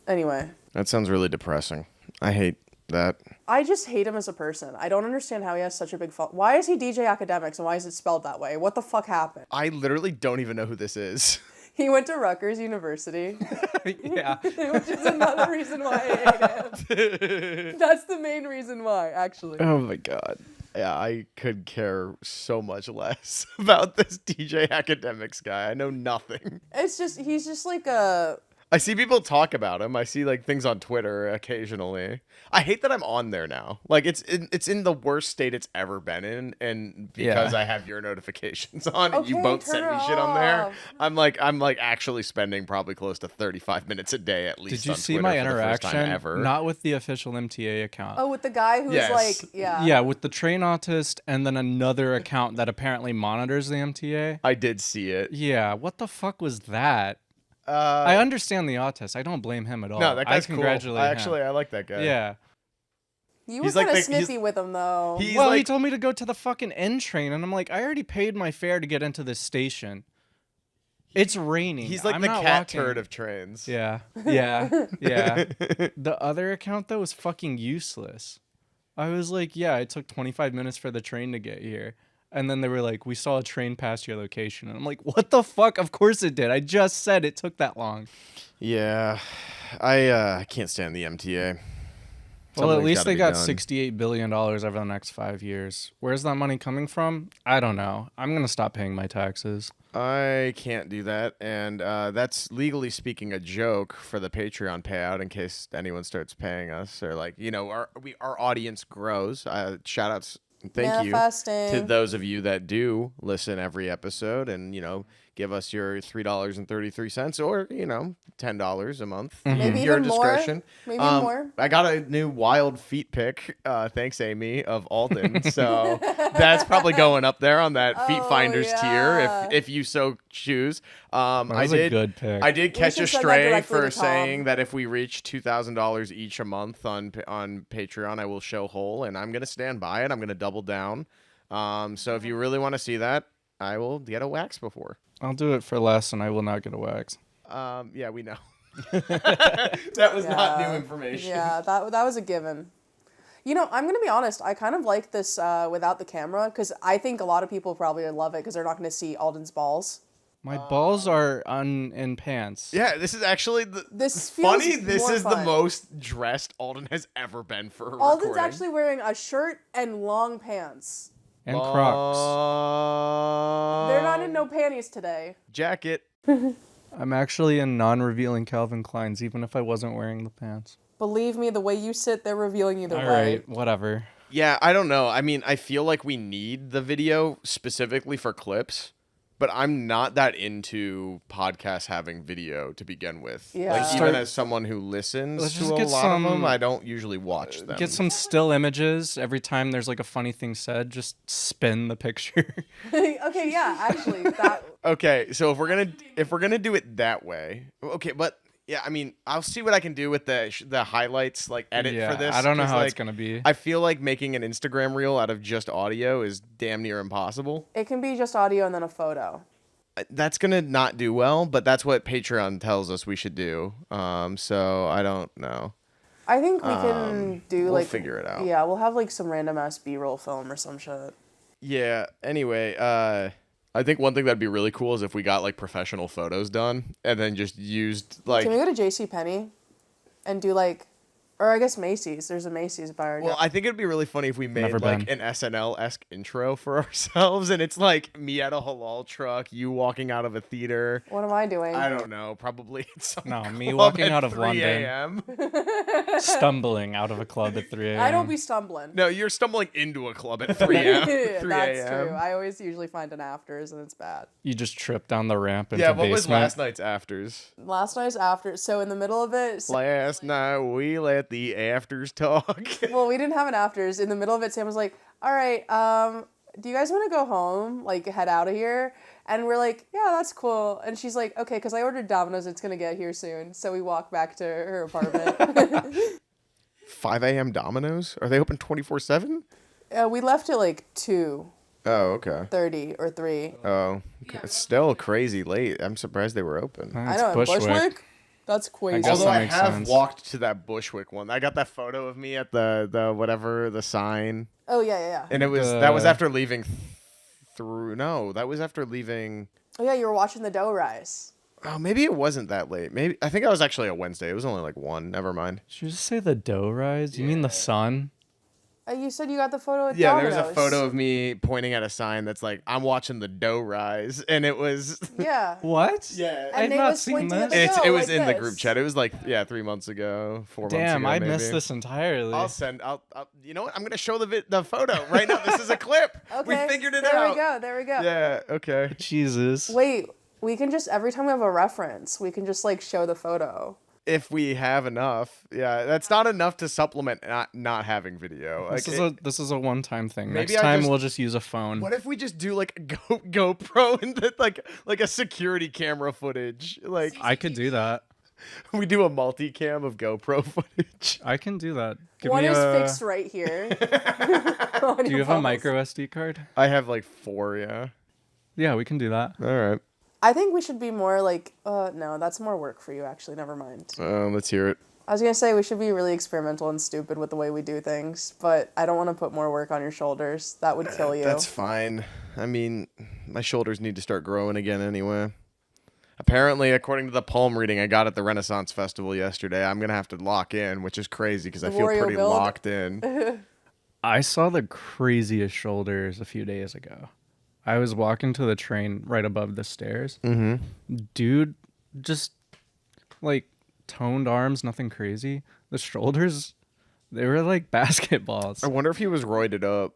Anyway. That sounds really depressing. I hate that. I just hate him as a person. I don't understand how he has such a big fault. Why is he DJ Academics and why is it spelled that way? What the fuck happened? I literally don't even know who this is. He went to Rutgers University. Yeah. Which is another reason why I hate him. That's the main reason why, actually. Oh my god. Yeah, I could care so much less about this DJ Academics guy. I know nothing. It's just, he's just like a... I see people talk about him. I see like things on Twitter occasionally. I hate that I'm on there now. Like it's in the worst state it's ever been in, and because I have your notifications on, and you Okay, both turn send me it shit on there. off. I'm like actually spending probably close to 35 minutes a day at least. Did you on see Twitter my for the first time interaction? ever. Not with the official MTA account. Oh, with the guy who's Yes. like, yeah. Yeah, with the train autist and then another account that apparently monitors the MTA. I did see it. Yeah, what the fuck was that? I understand the autist. I don't blame him at all. No, that guy's I congratulate cool. him. I like that guy. Yeah. You were He's like kind of the- he's- snippy with him, though. He's Well, he like, told me to go to the fucking N train, and I'm like, I already paid my fare to get into this station. It's raining. he's like I'm the not cat walking. turd of trains. Yeah, yeah, yeah. The other account, though, was fucking useless. I was like, yeah, it took 25 minutes for the train to get here. And then they were like, we saw a train pass your location. And I'm like, what the fuck? Of course it did. I just said it took that long. Yeah, I can't stand the MTA. Well, at Something's least gotta they be got done. $68 billion over the next 5 years. Where's that money coming from? I don't know. I'm going to stop paying my taxes. I can't do that, and that's legally speaking a joke for the Patreon payout in case anyone starts paying us or like our audience grows. Shout outs, thank you Manifesting. to those of you that do listen every episode and give us your $3.33 or $10 a month. Maybe Your even more. discretion. Maybe more. I got a new wild feet pic. Thanks, Amy, of Alden. So that's probably going up there on that Feet Oh, Finders yeah. tier if you so choose. That was a good pick. I did catch should a send that stray directly for to Tom. saying that if we reach $2,000 each a month on Patreon, I will show whole, and I'm gonna stand by it. I'm gonna double down. So if you really want to see that, I will get a wax before. I'll do it for less, and I will not get a wax. Yeah, we know. That was not new information. Yeah, that was a given. I'm going to be honest. I kind of like this without the camera because I think a lot of people probably love it because they're not going to see Alden's balls. My balls are in pants. Yeah, this is actually This feels funny. This more is the fun. most dressed Alden has ever been for a Alden's recording. actually wearing a shirt and long pants. And Crocs. They're not in no panties today. Jacket. I'm actually in non-revealing Calvin Kleins, even if I wasn't wearing the pants. Believe me, the way you sit, they're revealing either All way. right, whatever. Yeah, I don't know. I mean, I feel like we need the video specifically for clips, but I'm not that into podcasts having video to begin with. Yeah. Like, Start- even as someone who listens Let's to just a get lot of them, some- I don't usually watch them. Get some still images every time there's like a funny thing said. Just spin the picture. Okay, yeah, actually, that. Okay, so if we're gonna do it that way, okay, but yeah, I mean, I'll see what I can do with the highlights, like edit Yeah, for this. I don't know 'cause, how like, it's gonna be. I feel like making an Instagram reel out of just audio is damn near impossible. It can be just audio and then a photo. That's gonna not do well, but that's what Patreon tells us we should do. So I don't know. I think we can do we'll like figure it out. Yeah, we'll have like some random ass B-roll film or some shit. Yeah. Anyway, I think one thing that'd be really cool is if we got like professional photos done and then just used like Can we go to JCPenney and do like Or I guess Macy's. There's a Macy's by our Well, job. I think it'd be really funny if we made Never like been. an SNL-esque intro for ourselves, and it's like me at a halal truck, you walking out of a theater. What am I doing? I don't know. Probably it's some No, me club walking at out of 3 London. a.m. Stumbling out of a club at 3 a.m. I don't be stumbling. No, you're stumbling into a club at 3 a.m. 3 That's a.m. true. I always usually find an afters and it's bad. You just trip down the ramp into Yeah, what basement. was last night's afters? Last night's after, so in the middle of it, Last night we let the afters talk. well, we didn't have an afters. In the middle of it, Sam was like, all right, do you guys want to go home? Like, head out of here? And we're like, yeah, that's cool. And she's like, okay, because I ordered Domino's. It's going to get here soon. So we walk back to her apartment. 5 a.m. Domino's? Are they open 24/7? We left at like 2:30 Oh, okay. or 3. Oh, okay. It's still crazy late. I'm surprised they were open. I know, in Bushwick? That's crazy. guess Although that I makes have sense. walked to that Bushwick one. I got that photo of me at the whatever, the sign. Oh, yeah. And it was that was after leaving through. No, that was after leaving. Oh, yeah, you were watching the dough rise. Oh, maybe it wasn't that late. Maybe I think I was actually a Wednesday. It was only like 1. Never mind. Did you just say the dough rise? You mean the sun? You said you got the photo at Yeah, Domino's. there's a photo of me pointing at a sign that's like, I'm watching the dough rise. And it was. Yeah. What? Yeah. And I've Nate not was seen pointing at this. the It dough was like in the this. group chat. It was like, 3 months ago, 4 months ago. Damn, I maybe. missed this entirely. I'll you know what? I'm going to show the photo right now. This is a clip. Okay. We figured it there out. There we go. Yeah, okay. Jesus. Wait, we can just, every time we have a reference, we can just like show the photo. If we have enough. Yeah, that's not enough to supplement not having video. This is a one-time thing. Maybe Next I time just- we'll just use a phone. What if we just do like a GoPro and like a security camera footage? Like I could do that. we do a multicam of GoPro footage. I can do that. Give One me is a... fixed right here. Do you have a micro SD card? I have like 4, yeah. Yeah, we can do that. All right. I think we should be more like, no, that's more work for you, actually. Never mind. Let's hear it. I was going to say we should be really experimental and stupid with the way we do things, but I don't want to put more work on your shoulders. That would kill you. That's fine. I mean, my shoulders need to start growing again anyway. Apparently, according to the palm reading I got at the Renaissance Festival yesterday, I'm going to have to lock in, which is crazy because I feel Wario pretty build? locked in. I saw the craziest shoulders a few days ago. I was walking to the train right above the stairs. Mm-hmm. Dude, just like toned arms, nothing crazy. The shoulders, they were like basketballs. I wonder if he was roided up.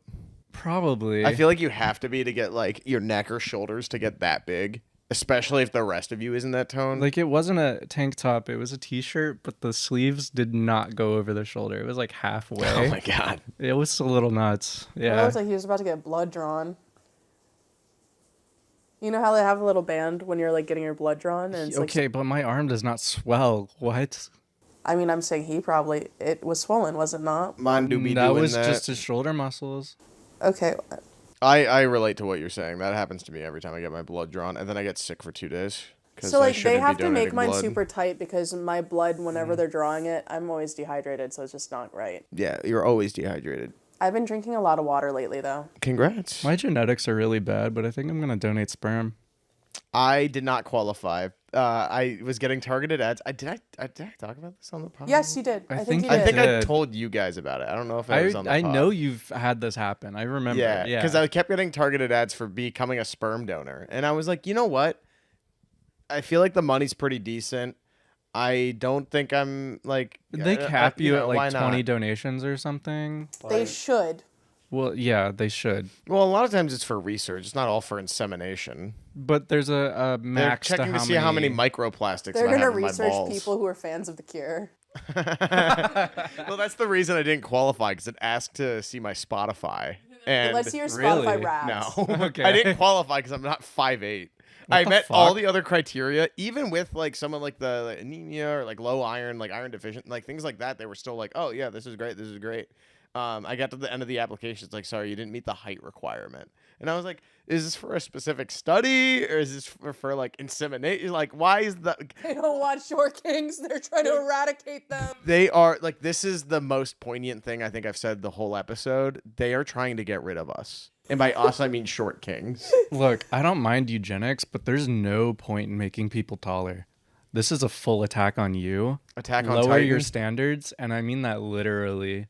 Probably. I feel like you have to be to get like your neck or shoulders to get that big, especially if the rest of you isn't that toned. like it wasn't a tank top, it was a t-shirt, but the sleeves did not go over the shoulder. It was like halfway. oh my god. It was a little nuts. It Yeah. looks like he was about to get blood drawn. You know how they have a little band when you're like getting your blood drawn? And it's Okay, but my arm does not swell. What? I mean, I'm saying it was swollen, was it not? Mine do be That doing was that. just his shoulder muscles. Okay. I relate to what you're saying. That happens to me every time I get my blood drawn, and then I get sick for 2 days. 'Cause So I like they shouldn't be have to make donating mine blood. super tight because my blood, whenever they're drawing it, I'm always dehydrated, so it's just not right. Yeah, you're always dehydrated. I've been drinking a lot of water lately, though. Congrats. My genetics are really bad, but I think I'm going to donate sperm. I did not qualify. I was getting targeted ads. Did I talk about this on the podcast? Yes, you did. I think think you you did. I think I did. told you guys about it. I don't know if it was on the I pod. know you've had this happen. I remember. Yeah, Yeah. because I kept getting targeted ads for becoming a sperm donor, and I was like, you know what? I feel like the money's pretty decent. I don't think I'm like They cap you at why like 20 not? donations or something. They should. Well, yeah, they should. Well, a lot of times it's for research. It's not all for insemination. But there's a They're max checking to see how many microplastics They're I gonna have in my research balls. people who are fans of The Cure. Well, that's the reason I didn't qualify because it asked to see my Spotify. And Let's hear Spotify Really? raps. no, Okay. I didn't qualify because I'm not 5'8". I the met all fuck? the other criteria, even with like someone like the anemia or like low iron, like iron deficient, like things like that. They were still like, oh yeah, this is great, this is great. I got to the end of the application. It's like, sorry, you didn't meet the height requirement. And I was like, is this for a specific study or is this for like insemination? Like, why is that? They don't want short kings. They're trying to eradicate them. They are like, this is the most poignant thing I think I've said the whole episode. They are trying to get rid of us. And by us, I mean short kings. Look, I don't mind eugenics, but there's no point in making people taller. This is a full attack on you. Attack on Lower Titan. your standards, and I mean that literally.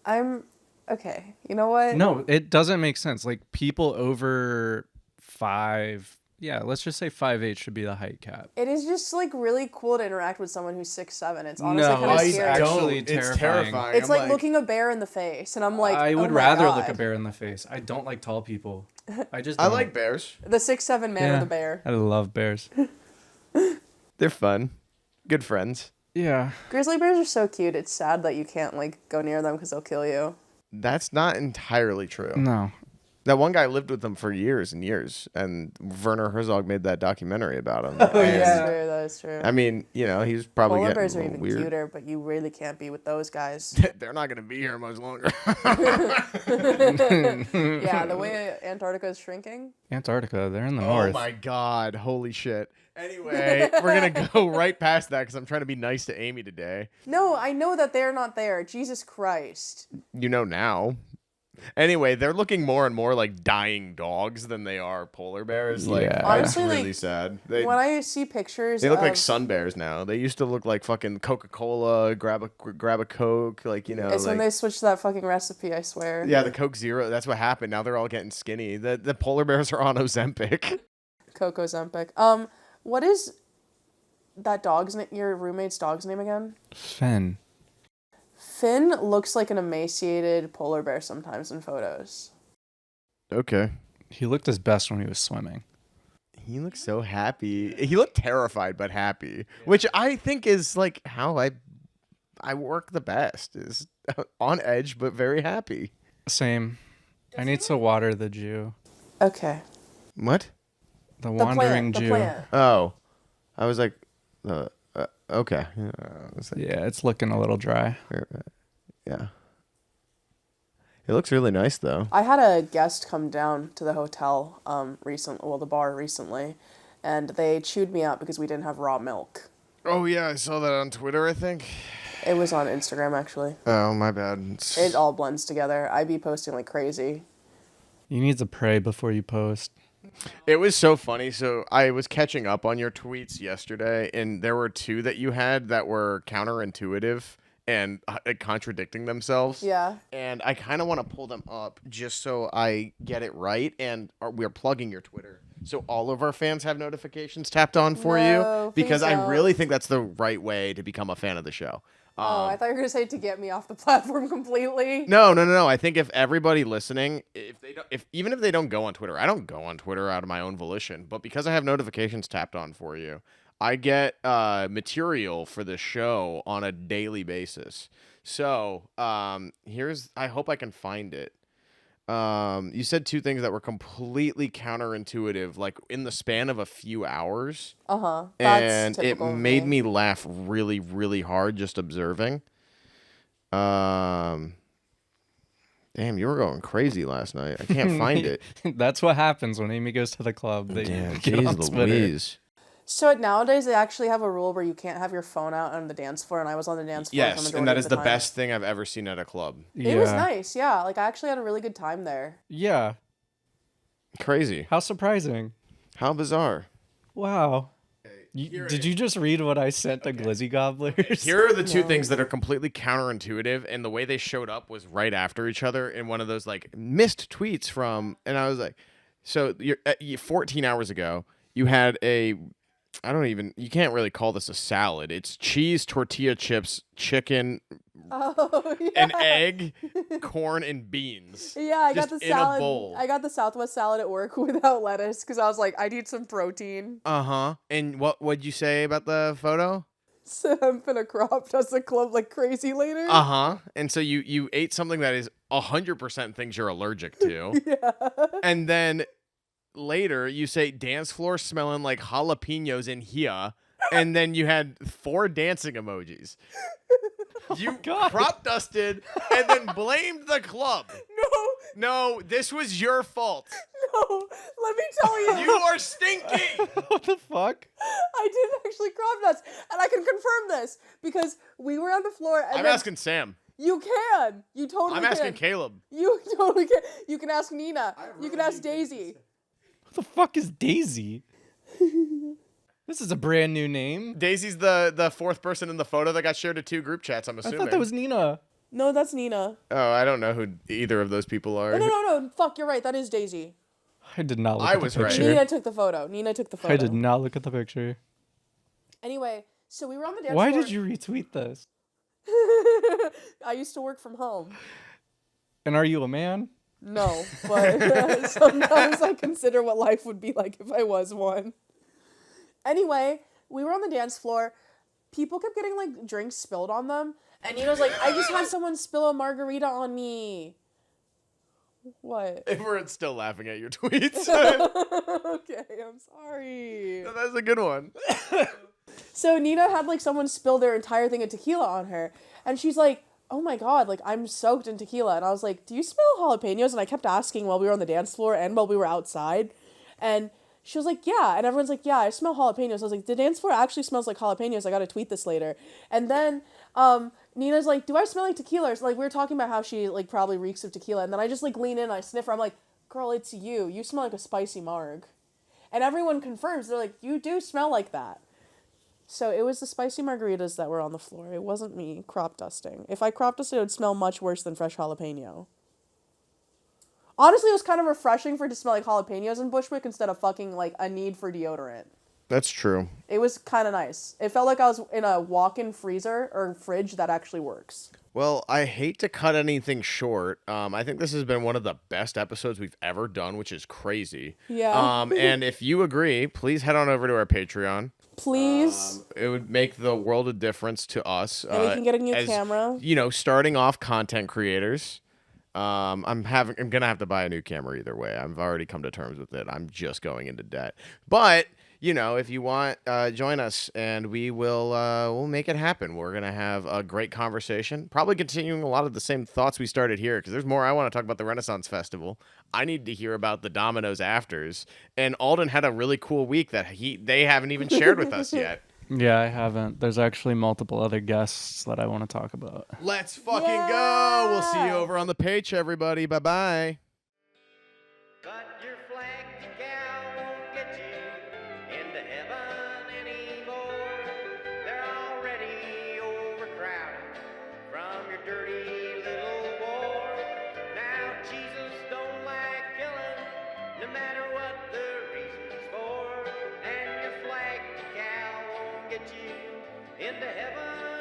Okay. You know what? No, it doesn't make sense. Like people over 5, yeah, let's just say 5'8" should be the height cap. It is just like really cool to interact with someone who's 6'7". It's honestly kind of it's scary. actually It's terrifying. terrifying. It's like looking a bear in the face, and I'm like, I would oh my rather God. look a bear in the face. I don't like tall people. I I like bears. The 6'7" man with a bear. I love bears. They're fun. Good friends. Yeah. Grizzly bears are so cute. It's sad that you can't like go near them because they'll kill you. That's not entirely true. No. That one guy lived with them for years and years, and Werner Herzog made that documentary about him. That's true. That is true. I mean, you know, he's probably Polar getting bears a are little even weird. cuter, but you really can't be with those guys. They're not going to be here much longer. Yeah, the way Antarctica is shrinking. Antarctica, they're in the Oh north. my God. Holy shit. Anyway, we're going to go right past that because I'm trying to be nice to Amy today. No, I know that they're not there. Jesus Christ. You know now. Anyway, they're looking more and more like dying dogs than they are polar bears. Like, Yeah. that's Honestly, really like, sad. When I see pictures They look of, like sun bears now. They used to look like fucking Coca-Cola, grab a Coke, like, you know. it's when like, they switched that fucking recipe, I swear. yeah, the Coke Zero. That's what happened. Now they're all getting skinny. The polar bears are on Ozempic. Coco Zempic. What is that dog's name? Your roommate's dog's name again? Finn. Finn looks like an emaciated polar bear sometimes in photos. Okay. He looked his best when he was swimming. He looks so happy. He looked terrified but happy, which I think is like how I work the best. Is on edge but very happy. Same. I need to water the Jew. Okay. What? The The wandering plant. The Jew. plant. Oh, I was like, okay. I was like, Yeah, it's looking a little dry. yeah. It looks really nice though. I had a guest come down to the hotel the bar recently, and they chewed me out because we didn't have raw milk. Oh yeah, I saw that on Twitter, I think. It was on Instagram, actually. Oh, my bad. It all blends together. I be posting like crazy. You need to pray before you post. It was so funny. So I was catching up on your tweets yesterday, and there were two that you had that were counterintuitive and contradicting themselves. Yeah. And I kind of want to pull them up just so I get it right. And we're plugging your Twitter. So all of our fans have notifications tapped on for No, you. Because please I don't. really think that's the right way to become a fan of the show. I thought you were going to say to get me off the platform completely. No. I think if everybody listening, even if they don't go on Twitter, I don't go on Twitter out of my own volition, but because I have notifications tapped on for you, I get material for the show on a daily basis. So I hope I can find it. You said two things that were completely counterintuitive, like in the span of a few hours. Uh-huh. And That's it typical of made me laugh really, really hard just observing. Damn, you were going crazy last night. I can't find it. That's what happens when Amy goes to the club. They Damn, get on jeez Twitter. Louise. So nowadays they actually have a rule where you can't have your phone out on the dance floor, and I was on the dance floor. for Yes, majority and that of is the time. best thing I've ever seen at a club. It was nice, yeah. Like I actually had a really good time there. Yeah. Crazy. How surprising. How bizarre. Wow. Did you just read what I sent to Glizzy Gobblers? Here are the two things that are completely counterintuitive, and the way they showed up was right after each other in one of those like missed tweets from, and I was like, so you're 14 hours ago, you had you can't really call this a salad. It's cheese, tortilla chips, chicken, Oh, yeah. an egg, corn, and beans. Yeah, I got Just the in a salad. bowl. I got the Southwest salad at work without lettuce because I was like, I need some protein. Uh-huh. And what'd you say about the photo? So I'm gonna crop dust the club like crazy later. Uh-huh. And so you ate something that is 100% things you're allergic to. Yeah. And then later you say dance floor smelling like jalapenos in here. And then you had 4 dancing emojis. You crop dusted and then blamed the club. No, this was your fault. No, let me tell you. You are stinky. What the fuck? I didn't actually crop dust, and I can confirm this because we were on the floor. And I'm then asking Sam. You can. You totally I'm can. asking Caleb. You totally can. You can ask Nina. You can ask Daisy. What the fuck is Daisy? This is a brand new name. Daisy's the fourth person in the photo that got shared to 2 group chats, I'm I assuming. thought that was Nina. No, that's Nina. Oh, I don't know who either of those people are. No. Fuck, you're right. That is Daisy. I did not look I at the was right. picture. Nina took the photo. I did not look at the picture. Anyway, so we were on the dance Why floor. did you retweet this? I used to work from home. And are you a man? No, but sometimes I consider what life would be like if I was one. Anyway, we were on the dance floor. People kept getting, like, drinks spilled on them. And Nina's like, I just had someone spill a margarita on me. What? We're still laughing at your tweets. Okay, I'm sorry. That's a good one. So Nina had, like, someone spill their entire thing of tequila on her. And she's like, oh my god, like, I'm soaked in tequila. And I was like, do you smell jalapenos? And I kept asking while we were on the dance floor and while we were outside. And she was like, yeah. And everyone's like, yeah, I smell jalapenos. I was like, the dance floor actually smells like jalapenos. I gotta tweet this later. And then Nina's like, do I smell like tequila? So, like, we were talking about how she, like, probably reeks of tequila. And then I just, like, lean in and I sniff her. I'm like, girl, it's you. You smell like a spicy marg. And everyone confirms. They're like, you do smell like that. So it was the spicy margaritas that were on the floor. It wasn't me crop dusting. If I crop dusted, it would smell much worse than fresh jalapeno. Honestly, it was kind of refreshing for it to smell like jalapenos in Bushwick instead of fucking, like, a need for deodorant. That's true. It was kind of nice. It felt like I was in a walk-in freezer or fridge that actually works. Well, I hate to cut anything short. I think this has been one of the best episodes we've ever done, which is crazy. Yeah. And if you agree, please head on over to our Patreon. Please. It would make the world a difference to us. And we can get a new as, camera. You know, starting off content creators. I'm gonna have to buy a new camera either way. I've already come to terms with it. I'm just going into debt. But you know, if you want, join us, and we'll make it happen. We're gonna have a great conversation. Probably continuing a lot of the same thoughts we started here, because there's more I want to talk about the Renaissance Festival. I need to hear about the Domino's afters, and Alden had a really cool week that they haven't even shared with us yet. Yeah, I haven't. There's actually multiple other guests that I want to talk about. Let's fucking go. We'll see you over on the page, everybody. Bye-bye. But your flag gal won't get you into heaven anymore. They're already overcrowded from your dirty little war. Now Jesus don't like killing, no matter what the reason's for. And your flag gal won't get you into heaven